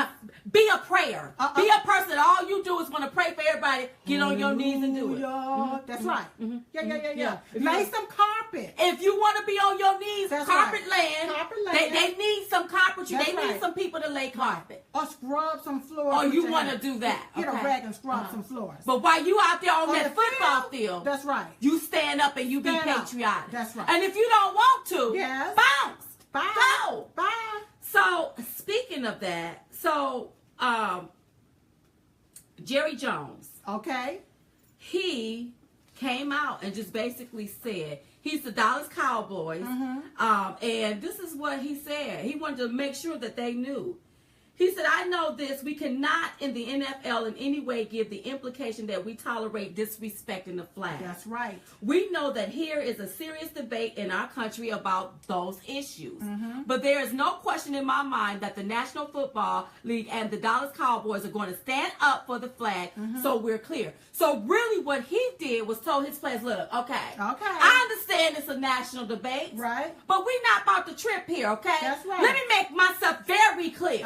Be a prayer. Be a person that all you do is want to pray for everybody. Get on your knees and do it. Hallelujah. That's right. Yeah. Yeah. If Lay you- some carpet. If you want to be on your knees, That's carpet right. land, Carpet land. They need some carpentry. That's They need right. some people to lay carpet. Or scrub some floors. Oh, with you your want to hands. do that. Get okay. a rag and scrub some floors. But while you out there on On that the football field, That's right. you stand up and you Stand be up. patriotic. That's right. And if you don't want to, Yes. bounce. Bye. Go. Bye. So, speaking of that, Jerry Jones, Okay. he came out and just basically said he's the Dallas Cowboys, and this is what he said. He wanted to make sure that they knew. He said, I know this. We cannot in the NFL in any way give the implication that we tolerate disrespecting the flag. That's right. We know that here is a serious debate in our country about those issues. But there is no question in my mind that the National Football League and the Dallas Cowboys are going to stand up for the flag, so we're clear. So really what he did was told his players, look, okay, I understand it's a national debate, Right. but we're not about to trip here, okay? That's right. Let me make myself very clear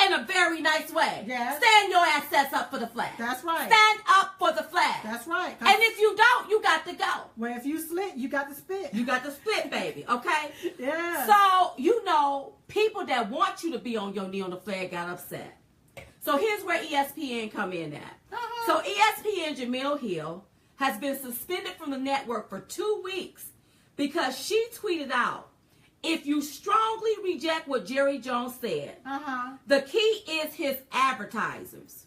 in a very nice way. Yes. Stand your assets up for the flag. That's right. Stand up for the flag. That's right. And if you don't, you got to go. Well, if you slit, you got to spit. You got to split, baby, okay? Yeah. So, you know, people that want you to be on your knee on the flag got upset. So here's where ESPN come in at. So ESPN Jamil Hill has been suspended from the network for 2 weeks because she tweeted out, if you strongly reject what Jerry Jones said, the key is his advertisers.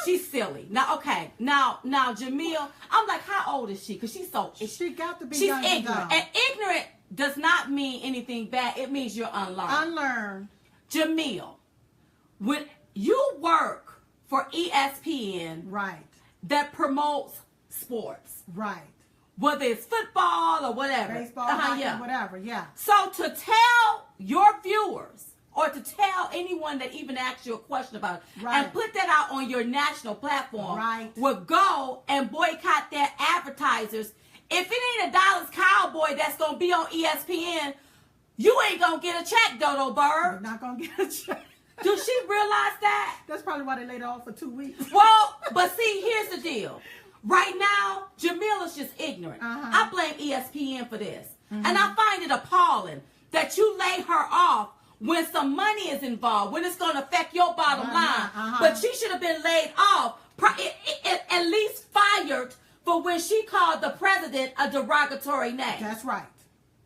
She's silly. Now, okay. Now, Jamil, I'm like, how old is she? Because she's so... She got to be She's young ignorant. and dumb. And ignorant does not mean anything bad. It means you're unlearned. Unlearned. Jamil, when you work for ESPN Right. that promotes sports, Right. whether it's football or whatever. Baseball, hockey, whatever, yeah. So to tell your viewers or to tell anyone that even asks you a question about it and put that out on your national platform will go and boycott their advertisers. If it ain't a Dallas Cowboy that's going to be on ESPN, you ain't going to get a check, Dodo Bird. You're not going to get a check. Does she realize that? That's probably why they laid her off for 2 weeks. Well, but see, here's the deal. Right now, Jamil is just ignorant. I blame ESPN for this. And I find it appalling that you lay her off when some money is involved, when it's going to affect your bottom line. But she should have been laid off, at least fired for when she called the president a derogatory name. That's right.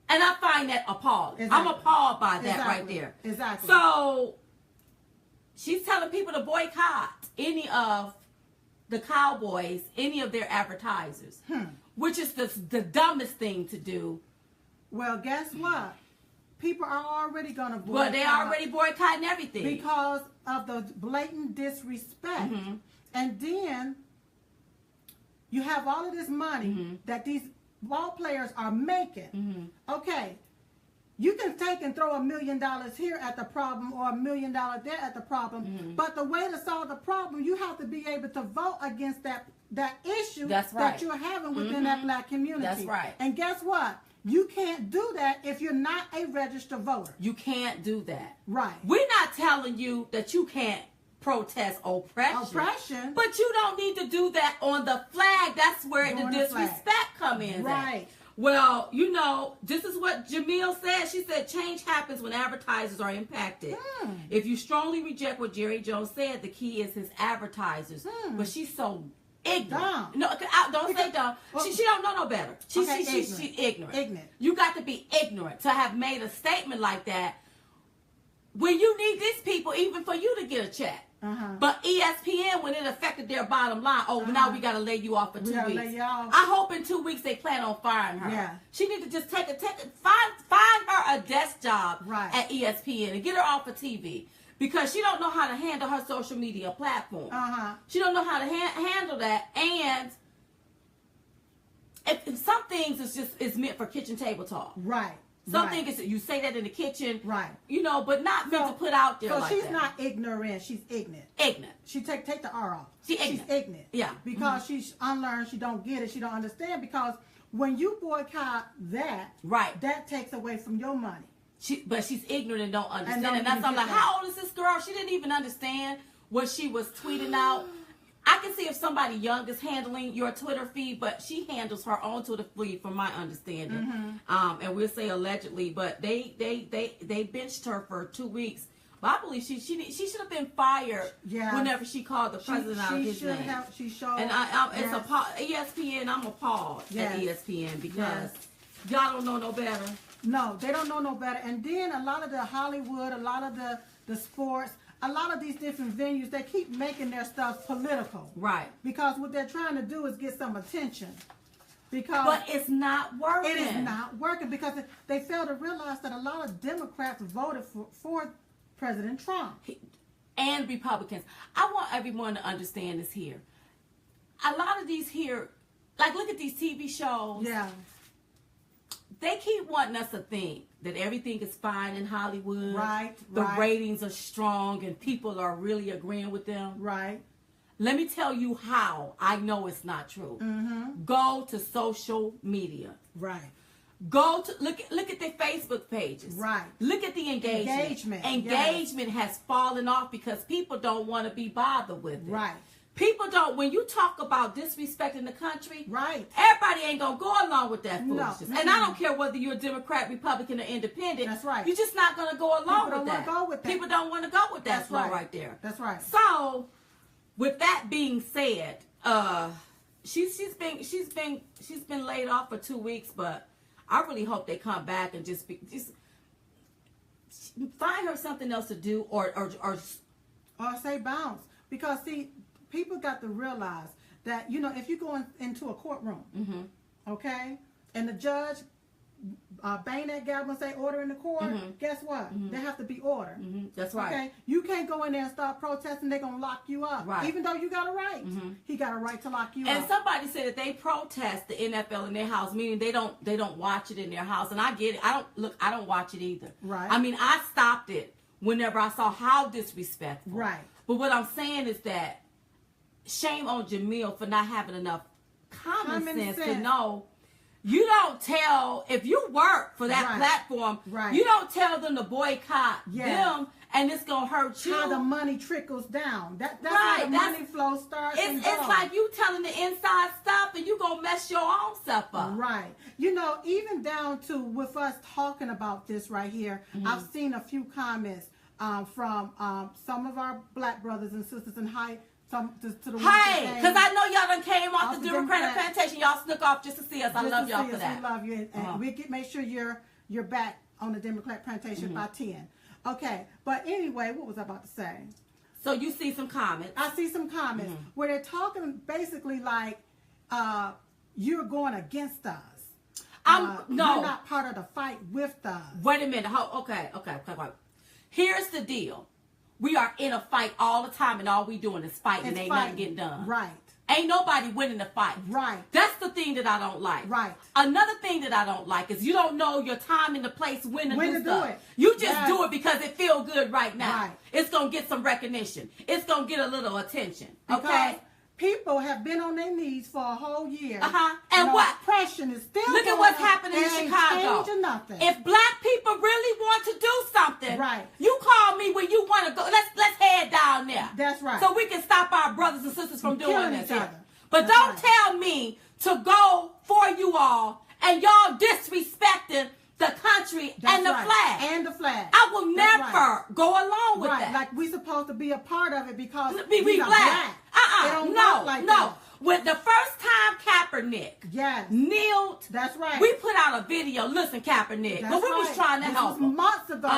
And I find that appalling. Exactly. I'm appalled by that right there. Exactly. So she's telling people to boycott any of the Cowboys, any of their advertisers, which is the dumbest thing to do. Well, guess what? People are already going to boycott. Well, they're already boycotting everything. Because of the blatant disrespect. And then you have all of this money that these ball players are making. Okay. You can take and throw $1 million here at the problem or $1 million there at the problem. But the way to solve the problem, you have to be able to vote against that issue that you're having within that black community. That's right. And guess what? You can't do that if you're not a registered voter. You can't do that. Right. We're not telling you that you can't protest oppression. But you don't need to do that on the flag. That's where the disrespect comes in. Right. Well, you know, this is what Jamil said. She said change happens when advertisers are impacted. If you strongly reject what Jerry Jones said, the key is his advertisers. But she's so ignorant. Dumb. No, don't say dumb. She don't know no better. She's ignorant. You got to be ignorant to have made a statement like that when you need these people even for you to get a check. But ESPN, when it affected their bottom line, now we got to lay you off for 2 weeks. I hope in 2 weeks they plan on firing her. Yeah. She need to just find her a desk job at ESPN and get her off of TV. Because she don't know how to handle her social media platform. She don't know how to handle that. And if some things is meant for kitchen table talk. Right. Something is you say that in the kitchen. Right. You know, but not meant to put out there like that. So she's not ignorant. She's ignorant. Ignorant. She take the R off. She's ignorant. Yeah. Because she's unlearned. She don't get it. She don't understand. Because when you boycott that, that takes away from your money. But she's ignorant and don't understand. And that's I'm like, how old is this girl? She didn't even understand what she was tweeting out. I can see if somebody young is handling your Twitter feed, but she handles her own Twitter feed, from my understanding. And we'll say allegedly, but they benched her for 2 weeks. But I believe she should have been fired whenever she called the president out of his name. She showed. And it's ESPN. I'm appalled at ESPN because y'all don't know no better. No, they don't know no better. And then a lot of the Hollywood, a lot of the sports, a lot of these different venues, they keep making their stuff political. Right. Because what they're trying to do is get some attention. But it's not working. It is not working because they fail to realize that a lot of Democrats voted for President Trump. And Republicans. I want everyone to understand this here. A lot of these here, like look at these TV shows. Yeah. They keep wanting us to think that everything is fine in Hollywood. Right. The ratings are strong and people are really agreeing with them. Right. Let me tell you how I know it's not true. Go to social media. Right. Go to look at their Facebook pages. Right. Look at the engagement. Engagement has fallen off because people don't want to be bothered with it. Right. People don't, when you talk about disrespecting the country, everybody ain't going to go along with that foolishness. No. And I don't care whether you're a Democrat, Republican, or independent. That's right. You're just not going to go along with that. People don't want to go with that flow right there. That's right. So, with that being said, she's been laid off for 2 weeks, but I really hope they come back and just find her something else to do or say bounce. Because see, people got to realize that, you know, if you go into a courtroom, okay, and the judge bang that gavel and say order in the court, guess what? There have to be order. That's right. Okay, you can't go in there and start protesting. They're gonna lock you up, Right. even though you got a right. He got a right to lock you And up. somebody said that they protest the NFL in their house, meaning they don't watch it in their house. And I get it. I don't watch it either. Right. I mean, I stopped it whenever I saw how disrespectful. Right. But what I'm saying is that shame on Jamil for not having enough common sense to know. You don't tell, if you work for that platform, you don't tell them to boycott them, and it's going to hurt you. How the money trickles down. That's how the money flow starts. It's like you telling the inside stuff, and you going to mess your own stuff up. Right. You know, even down to with us talking about this right here, I've seen a few comments from some of our black brothers and sisters in high. Because I know y'all done came off the Democratic plantation. Y'all snuck off just to see us. I love y'all for that. We love you, and we make sure you're back on the Democrat plantation by 10. Okay, but anyway, what was I about to say? So you see some comments. I see some comments where they're talking basically like you're going against us. No, you're not part of the fight with us. Wait a minute. Okay. Here's the deal. We are in a fight all the time, and all we doing is fighting. Ain't nothing getting done. Right. Ain't nobody winning the fight. Right. That's the thing that I don't like. Right. Another thing that I don't like is you don't know your time and the place when to do stuff. It. You just do it because it feel good right now. Right. It's going to get some recognition. It's going to get a little attention. Okay? Because people have been on their knees for a whole year. And what? Oppression is still Look at what's happening in Chicago. Nothing. If black people really want to do something, you call me when you want to go. Let's head down there. That's right. So we can stop our brothers and sisters from doing this. But That's don't tell me to go for you all and y'all disrespecting the country and the flag. And the flag. I will never go along with that. Like we supposed to be a part of it because we black. No. With the first time Kaepernick kneeled, that's right. We put out a video. Listen, Kaepernick, but we was trying to help him. Months ago.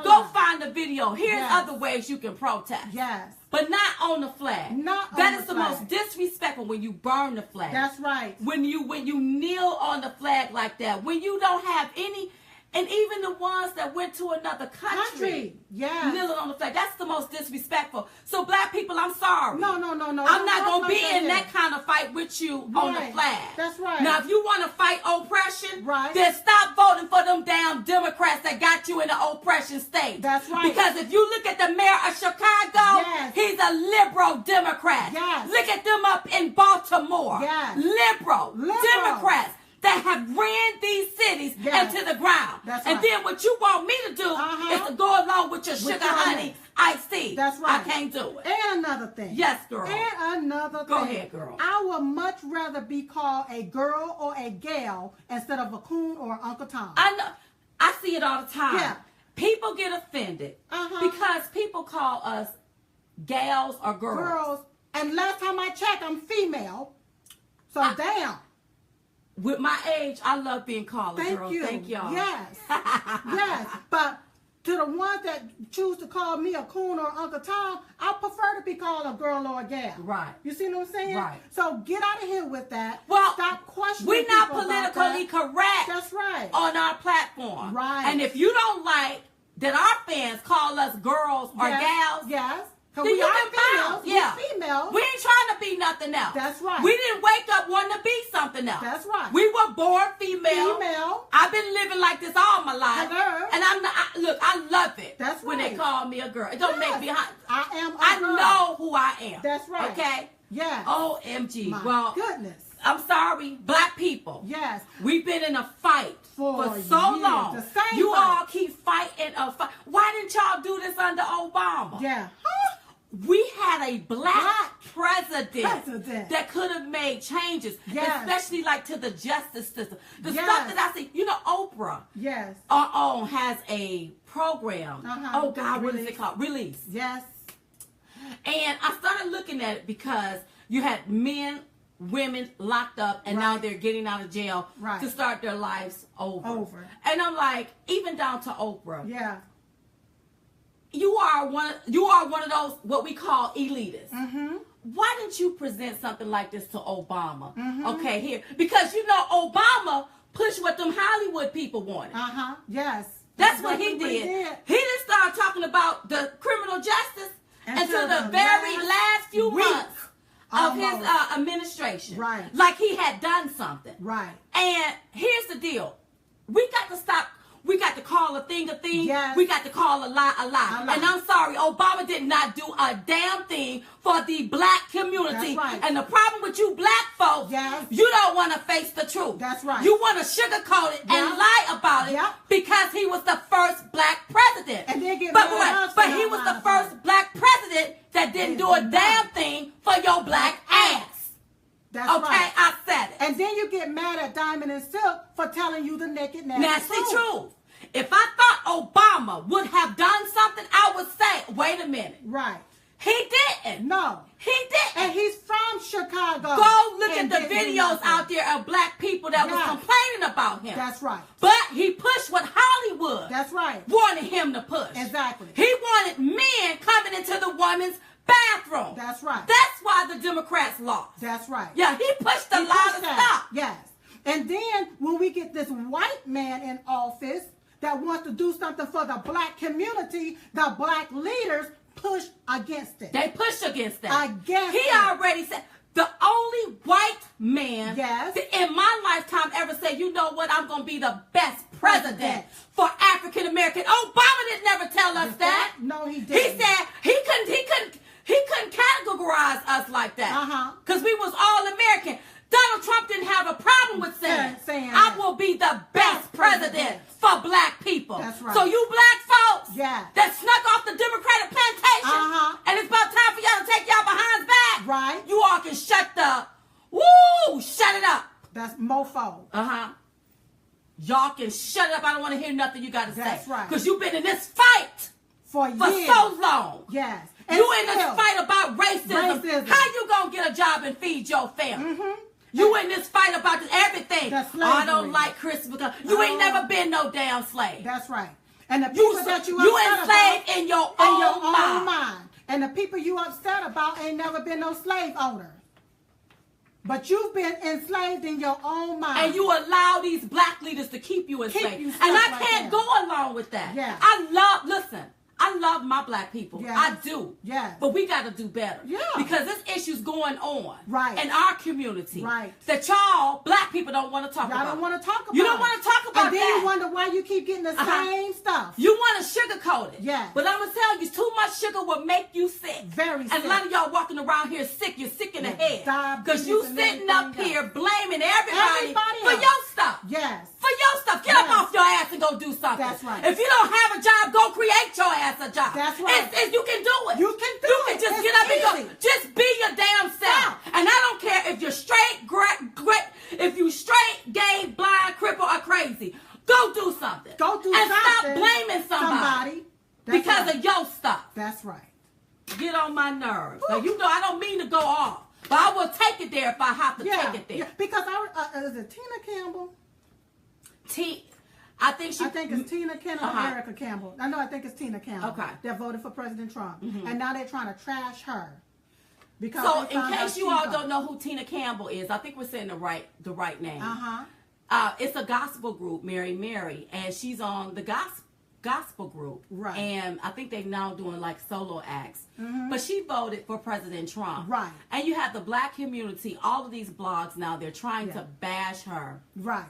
Go find the video. Here's other ways you can protest. Yes. But not on the flag. That is the most disrespectful when you burn the flag. That's right. When you kneel on the flag like that. When you don't have any. And even the ones that went to another country kneeling on the flag. That's the most disrespectful. So black people, I'm sorry. No. I'm not going to be in that kind of fight with you on the flag. That's right. Now, if you want to fight oppression, then stop voting for them damn Democrats that got you in an oppression state. That's right. Because if you look at the mayor of Chicago, he's a liberal Democrat. Look at them up in Baltimore. Liberal Democrats that have ran these cities into the ground. And then what you want me to do is to go along with your sugar honey iced tea. That's right. I can't do it. And another thing. Yes, girl. And another thing. Go ahead, girl. I would much rather be called a girl or a gal instead of a coon or Uncle Tom. I know. I see it all the time. Yeah. People get offended because people call us gals or girls. And last time I checked, I'm female. So damn. With my age, I love being called a girl. Thank y'all. Yes. But to the ones that choose to call me a coon or Uncle Tom, I prefer to be called a girl or a gal. Right. You see what I'm saying? Right. So get out of here with that. Well, stop questioning. We're not politically correct. That's right. On our platform. Right. And if you don't like that our fans call us girls or gals, then you can females. We're females. We ain't trying to be nothing else. That's right. We didn't wake up wanting to be something else. That's right. We were born female. I've been living like this all my life. Hello. And I'm not, look, I love it. That's when right. they call me a girl. It don't make me hot. I know who I am. That's right. Okay? Yeah. OMG. My goodness. I'm sorry, black people. Yes. We've been in a fight for so long. The same you fight. all keep fighting a fight. Why didn't y'all do this under Obama? Yeah. We had a black president that could have made changes, especially like to the justice system. The stuff that I see, Oprah has a program. Oh, God, what is it called? Release. Yes. And I started looking at it because you had men, women locked up, and now they're getting out of jail to start their lives over. And I'm like, even down to Oprah. Yeah. You are one of those what we call elitists. Mm-hmm. Why didn't you present something like this to Obama? Okay, here. Because Obama push what them Hollywood people wanted. Yes. That's what he did. He didn't start talking about the criminal justice until the very last few months of his administration. Right. Like he had done something. Right. And here's the deal. We got to stop. We got to call a thing a thing. Yes. We got to call a lie a lie. And I'm sorry, Obama did not do a damn thing for the black community. That's right. And the problem with you black folks, you don't want to face the truth. That's right. You want to sugarcoat it and lie about it because he was the first black president. And then get but he was the first black president that didn't do a damn thing for your black ass. That's okay, right. I said it. And then you get mad at Diamond and Silk for telling you the naked, nasty truth. If I thought Obama would have done something, I would say, wait a minute. Right. He didn't. No. He didn't. And he's from Chicago. Go look at the videos out there of black people that was complaining about him. That's right. But he pushed what Hollywood wanted him to push. Exactly. He wanted men coming into the woman's bathroom. That's right. That's why the Democrats lost. That's right. Yeah, he pushed a lot of stuff. Yes. And then when we get this white man in office that wants to do something for the black community, the black leaders push against it. They push against that. He already said the only white man in my lifetime ever said, you know what, I'm going to be the best president for African American. Obama didn't never tell us that. No, he didn't. He said he couldn't categorize us like that. Because we was all American. Donald Trump didn't have a problem with saying I will be the best president for black people. That's right. So you black folks that snuck off the Democratic plantation and it's about time for y'all to take y'all behinds back. Right. You all can shut it up. That's mofo. Y'all can shut it up. I don't want to hear nothing you got to say. That's right. Because you've been in this fight for so long. Yes. And you in this fight about racism. How you gonna get a job and feed your family? You in this fight about everything. I don't like Christmas. You ain't never been no damn slave. That's right. And the people that you enslaved in your own mind. And the people you upset about ain't never been no slave owner. But you've been enslaved in your own mind. And you allow these black leaders to keep you enslaved. And I can't go along with that. I love my black people. Yes. I do. Yes. But we got to do better. Yeah. Because there's issues going on in our community that y'all, black people, don't want to talk about. Y'all don't want to talk about. You don't want to talk about and then you wonder why you keep getting the same stuff. You want to sugarcoat it. Yeah. But I'm going to tell you, too much sugar will make you sick. Very sick. And a lot of y'all walking around here sick. You're sick in the head. Because you sitting up here blaming everybody for your stuff. Yes. For your stuff. Get up off your ass and go do something. That's right. If you don't have a job, go create your ass a job. That's right. You can do it. You can do it. You can just get up and go. Just be your damn self. And I don't care if you're straight, if you straight, gay, blind, cripple, or crazy. Go do something. Go do and something. And stop blaming somebody because of your stuff. That's right. Get on my nerves. Now, you know I don't mean to go off, but I will take it there if I have to take it there. Yeah. Because is it Tina Campbell? I think it's Tina Campbell or Erica Campbell. I think it's Tina Campbell. Okay. That voted for President Trump. And now they're trying to trash her. Because so in case you all don't know who Tina Campbell is, I think we're saying the right name. It's a gospel group, Mary, and she's on the gospel group. Right. And I think they're now doing like solo acts. But she voted for President Trump. Right. And you have the black community, all of these blogs now, they're trying to bash her. Right.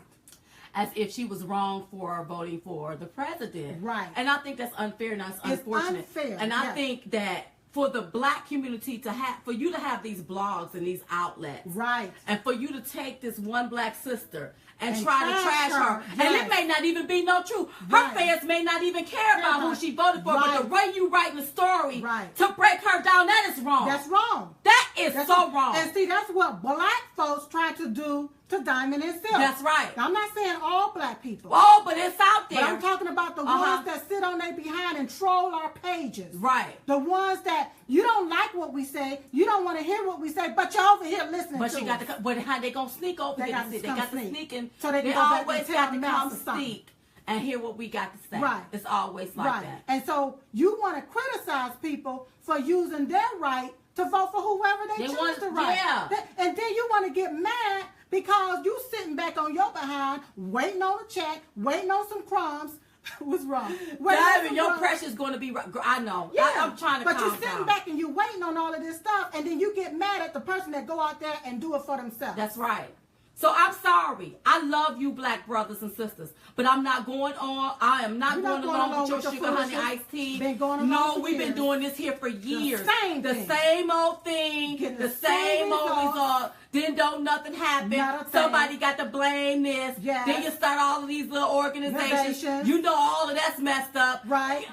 As if she was wrong for voting for the president. Right. And I think that's unfair and that's unfortunate. It's unfair. And I think that for the black community for you to have these blogs and these outlets. Right. And for you to take this one black sister and try to trash her. Yes. And it may not even be no truth. Her fans may not even care about who she voted for. But the way you writing the story to break her down, that is wrong. That's wrong. That is so wrong. And see, that's what black folks try to do to Diamond and Silk. That's right. I'm not saying all black people. Oh, but it's out there. But I'm talking about the ones that sit on their behind and troll our pages. Right. The ones that you don't like what we say, you don't want to hear what we say, but you're over here listening but to you got to, but how they gonna sneak over here? They got to sneak in. So they always got to come sneak and hear what we got to say. Right. It's always like that. And so you want to criticize people for using their right to vote for whoever they choose to write. Yeah. And then you want to get mad Because you sitting back on your behind, waiting on a check, waiting on some crumbs. What's wrong? Diamond, your pressure's going to be right. I know. Yeah, I'm trying to but calm you're sitting down. back and you're waiting on all of this stuff, and then you get mad at the person that go out there and do it for themselves. That's right. So I'm sorry. I love you, black brothers and sisters, but I'm not going on. I am not going along with your sugar honey iced tea. No, we've been doing this here for years. The same old thing. The same old result. Then don't nothing happen. Somebody got to blame this. Yes. Then you start all of these little organizations. You know all of that's messed up. Right.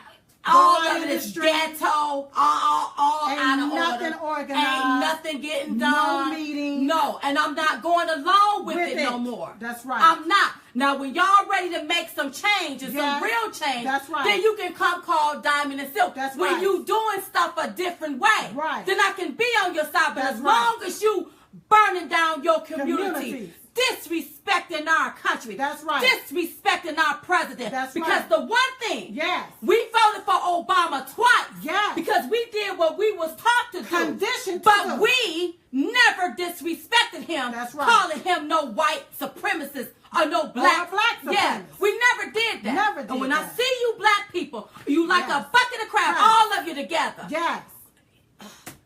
All of it is ghetto, all out of nothing order. Organized. Ain't nothing getting done. No meeting. No, and I'm not going along with it no more. That's right. I'm not. Now, when y'all ready to make some change and some real change, that's right. then you can come call Diamond and Silk. That's when right. you doing stuff a different way, right. then I can be on your side. But that's as long as you burning down your community, disrespecting our country. That's right. Disrespecting our president. That's because right. the one thing, we voted for Obama twice. Yes. Because we did what we was taught to do. Conditioned to but do. We never disrespected him. That's right. Calling him no white supremacist or no black. supremacist. Yeah, we never did that. Never did and when that. I see you black people, you like a bucket of crap, Yes. all of you together. Yes.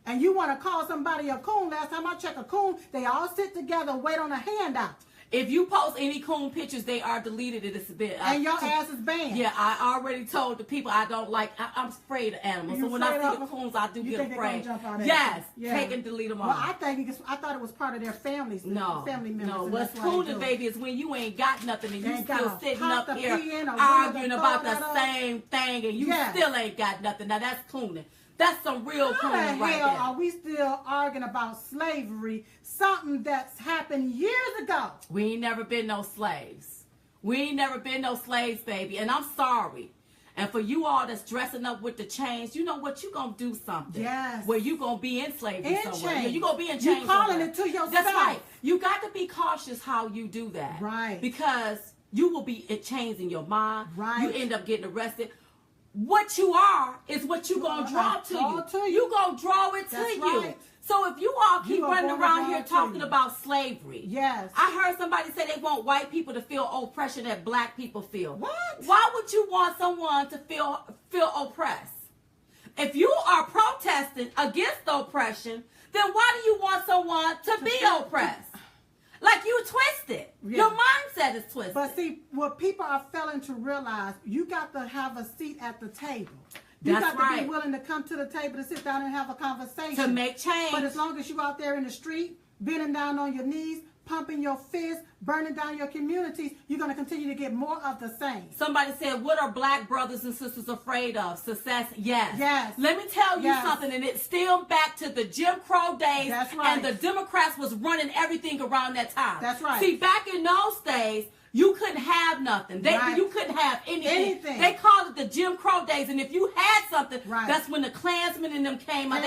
And you want to call somebody a coon. Last time I checked a coon, they all sit together and wait on a handout. If you post any coon pictures, they are deleted. It's a bit. And your ass is banned. Yeah, I already told the people I don't like. I'm afraid of animals. So when I see the coons, I do get afraid. Yes, take and delete them all. Well, I thought it was part of their families. No, family members. no. What's cooning, baby, is when you ain't got nothing and you still sitting up here arguing about the same thing and you still ain't got nothing. Now that's cooning. That's some real cooning right there. Are we still arguing about slavery? Something that's happened years ago. We ain't never been no slaves. We ain't never been no slaves, baby. And I'm sorry. And for you all that's dressing up with the chains, you know what? You gonna do something. Yes. Where you gonna be in slavery somewhere. Yeah, you gonna be in chains. You calling somewhere. it to yourself. That's right. You got to be cautious how you do that. Right. Because you will be in chains in your mind. Right. You end up getting arrested. What you are is what you gonna draw to you. You gonna draw it to you. Right. So if you all keep running around here talking about slavery, I heard somebody say they want white people to feel oppression that black people feel. What? Why would you want someone to feel oppressed? If you are protesting against oppression, then why do you want someone to be oppressed? Like you twisted. Yeah. Your mindset is twisted. But see, what people are failing to realize, you got to have a seat at the table. You got to be willing to come to the table to sit down and have a conversation. To make change. But as long as you out there in the street, bending down on your knees, pumping your fists, burning down your communities, you're going to continue to get more of the same. Somebody said, what are black brothers and sisters afraid of? Success? Yes. Yes. Let me tell you something, and it's still back to the Jim Crow days. That's right. And the Democrats was running everything around that time. That's right. See, back in those days, you couldn't have nothing. You couldn't have anything. They called it the Jim Crow days, and if you had something, that's when the Klansmen and them came out.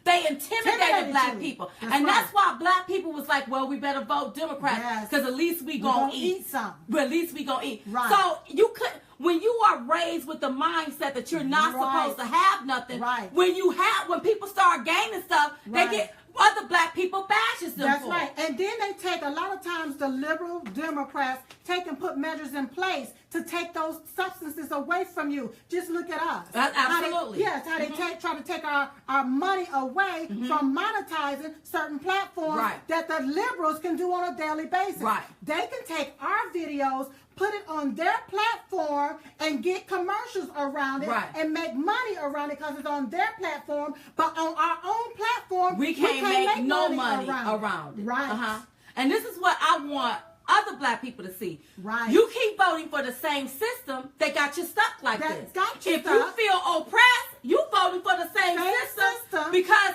They intimidated black people. That's why black people was like, well, we better vote Democrats because at least we gonna eat something. Well, at least we gonna eat. Right. So you could, when you are raised with the mindset that you're not supposed to have nothing, when people start gaining stuff, they get other black people bashes them. That's right. And then they take, a lot of times the liberal Democrats take and put measures in place to take those substances away from you. Just look at us. Absolutely. How they try to take our money away from monetizing certain platforms that the liberals can do on a daily basis. Right. They can take our videos, put it on their platform and get commercials around it and make money around it because it's on their platform. But on our own platform, we can't make no money around it. Right. And this is what I want other black people to see. Right. You keep voting for the same system that got you stuck like this. If stuck. you feel oppressed, you voting for the same system because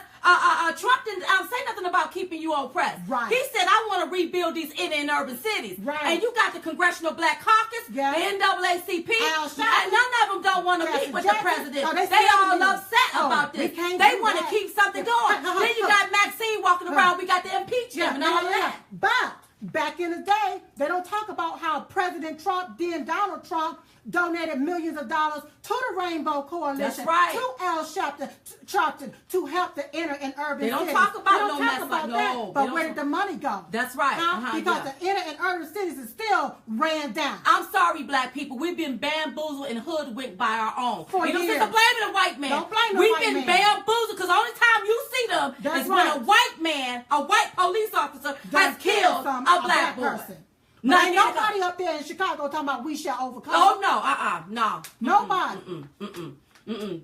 Trump didn't say nothing about keeping you oppressed. Right. He said, I want to rebuild these inner and urban cities. Right. And you got the Congressional Black Caucus, the NAACP, and none of them don't want to meet with the president. They all upset about this. They want to keep something going. Then you got Maxine walking around. We got the impeachment and all of that. But back in the day, they don't talk about how President Trump, then Donald Trump, donated millions of dollars to the Rainbow Coalition, That's right. to Al Sharpton to help the inner and urban They don't cities. talk about They don't no talk mess about like that. no. But where did the money go? That's right. Because yeah. the inner and urban cities is still ran down. I'm sorry, black people. We've been bamboozled and hoodwinked by our own. For You don't years. get to blame the white man. Don't blame the We've white been man. bamboozled because the only time you see them That's is right. when a white man, a white police officer, has killed some a black boy. person. But Not ain't yet. nobody up there in Chicago talking about we shall overcome. Oh no, no. Nobody.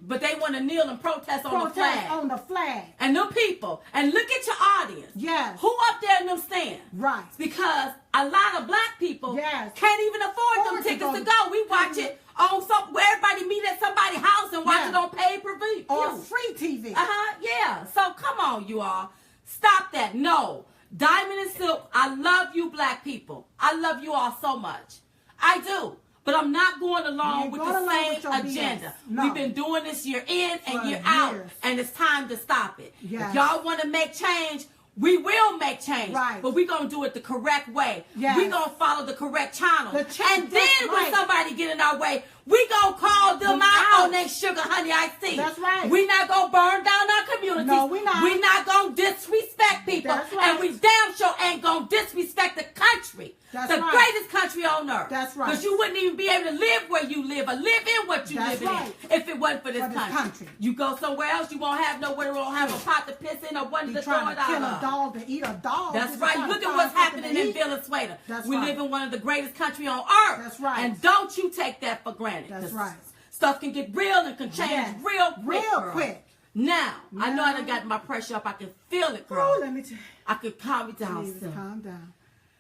But they want to kneel and protest on the flag. on the flag. And them people, and look at your audience. Yes. Who up there in them stands? Right. Because a lot of black people Yes. can't even afford them tickets to go. We watch it on where everybody meet at somebody's house and watch Yeah. it on pay-per-view. Or free TV. Yeah. So come on, you all. Stop that. No. Diamond and Silk, I love you black people. I love you all so much. I do. But I'm not going along with the same agenda. No. We've been doing this year in and For year out, years. and it's time to stop it. Yes. If y'all want to make change, we will make change. Right. But we're going to do it the correct way. Yes. We're going to follow the correct channel. The And then that's when right. somebody get in our way, we going to call them out on their sugar honey iced tea. That's right. We not going to burn down our communities. No, we not. We not going to disrespect people. That's right. And we damn sure ain't going to disrespect the country. That's the right. greatest country on earth. That's right. Because you wouldn't even be able to live where you live or live in what you That's live right. in if it wasn't for this For this country. You go somewhere else, you won't have nowhere, won't have a pot to piss in or one He to throw trying it to out kill a of. dog to eat a dog. That's He's right. trying to Look at find what's something happening to in eat. Venezuela. That's We right. live in one of the greatest countries on earth. That's right. And don't you take that for granted. That's 'cause right. Stuff can get real and can change Yes. real quick. Real girl. quick. Now, I know I Now. done got my pressure up. I can feel it, girl. Oh, let me tell you. I could calm it down Please soon. calm down.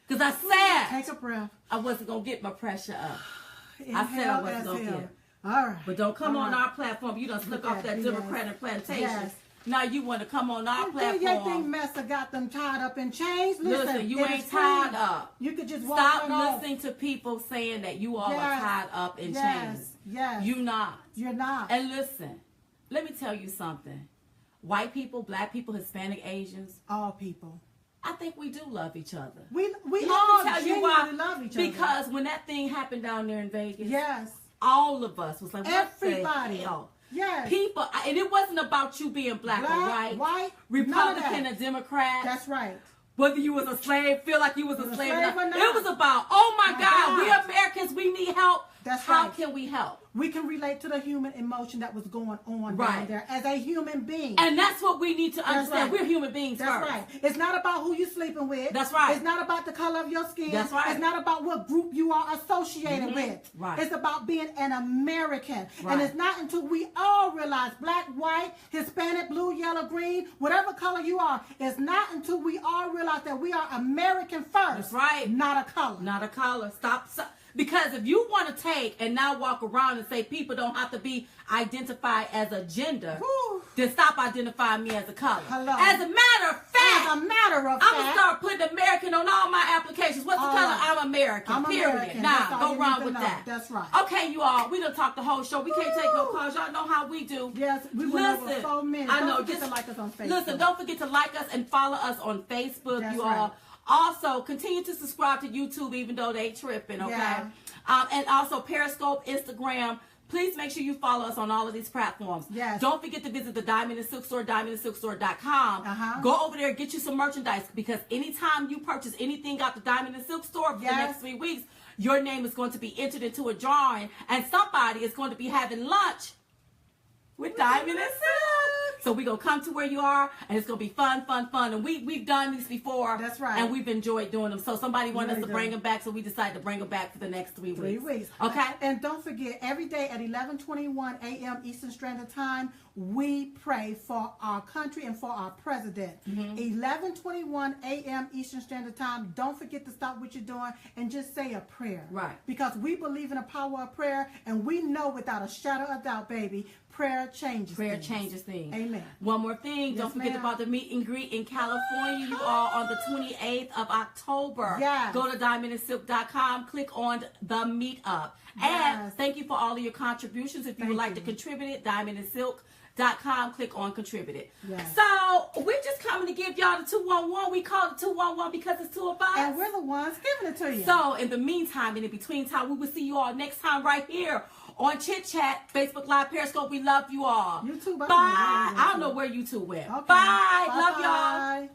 Because I said Take a breath. I wasn't going to get my pressure up. Inhale, I said I wasn't going to exhale. get it. All right. But don't come All on right. our platform. You done slick Look off at that me, Democratic plantation. Yes. Now you want to come on our You think platform. Mesa got them tied up in chains? Listen, you it ain't is tied free. up. You could just walk Stop right off. listening to people saying that you all are Yes. tied up in Yes. chains. Yes. You not. You're not. And listen, let me tell you something. White people, black people, Hispanic, Asians, All people. I think we do love each other. We Let all me tell you why. genuinely love each other. Because when that thing happened down there in Vegas, Yes. all of us was like, what Everybody. the hell? Yes. People, and it wasn't about you being black or Black, white, white, none of Republican that. or Democrat. That's right. Whether you was a slave, feel like you was a slave or not. or not. It was about, oh my My God, we God. Americans, we need help. That's How right. can we help? We can relate to the human emotion that was going on down Right. there as a human being. And that's what we need to understand. right. We're human beings That's first. right. It's not about who you're sleeping with. That's right. It's not about the color of your skin. That's right. It's not about what group you are associated with. Right. It's about being an American. Right. And it's not until we all realize black, white, Hispanic, blue, yellow, green, whatever color you are, it's not until we all realize that we are American first. That's right. Not a color. Not a color. Stop. Because if you want to take and now walk around and say people don't have to be identified as a gender, Whew. then stop identifying me as a color. Hello. As a matter of fact, As a matter of I'm going to fact, start putting American on all my applications. What's the All color? right. I'm American. I'm period. American. That's Nah, all go you wrong need with to know. that. That's right. Okay, you all. We done talked the whole show. We can't take no Woo. calls. Y'all know how we do. Yes, we went over so many. I Don't know. forget Just to like us on Facebook. Listen, don't forget to like us and follow us on Facebook, That's you right. all. Also, continue to subscribe to YouTube, even though they tripping, okay? Yeah. And also Periscope, Instagram. Please make sure you follow us on all of these platforms. Yes. Don't forget to visit the Diamond and Silk Store, diamondandsilkstore.com. Uh-huh. Go over there, get you some merchandise, because anytime you purchase anything out the Diamond and Silk Store for the Yes. next 3 weeks, your name is going to be entered into a drawing, and somebody is going to be having lunch with Diamond and Silk. So we're going to come to where you are, and it's going to be fun. And we've done these before. That's right. And we've enjoyed doing them. So somebody wanted us Really to do. bring them back, so we decided to bring them back for the next 3 weeks. 3 weeks. Okay? And don't forget, every day at 11:21 a.m. Eastern Standard Time, we pray for our country and for our president. 11:21 a.m. Eastern Standard Time. Don't forget to stop what you're doing and just say a prayer. Right. Because we believe in the power of prayer, and we know without a shadow of doubt, baby, prayer changes Prayer things. changes things. Amen. One more thing. Yes, Don't forget ma'am. about the meet and greet in California. You are on the 28th of October. Yes. Go to diamondandsilk.com. Click on the meetup. And Yes. thank you for all of your contributions. If you would Thank like you. to contribute it, diamondandsilk.com. Click on contribute it. Yes. So we're just coming to give y'all the 211. We call it 211 because it's two of us. And we're the ones giving it to you. So in the meantime, and in between time, we will see you all next time right here on Chit Chat, Facebook Live, Periscope. We love you all. YouTube, I don't know Bye. where I don't know where YouTube went. Okay. Bye. Love y'all. Bye.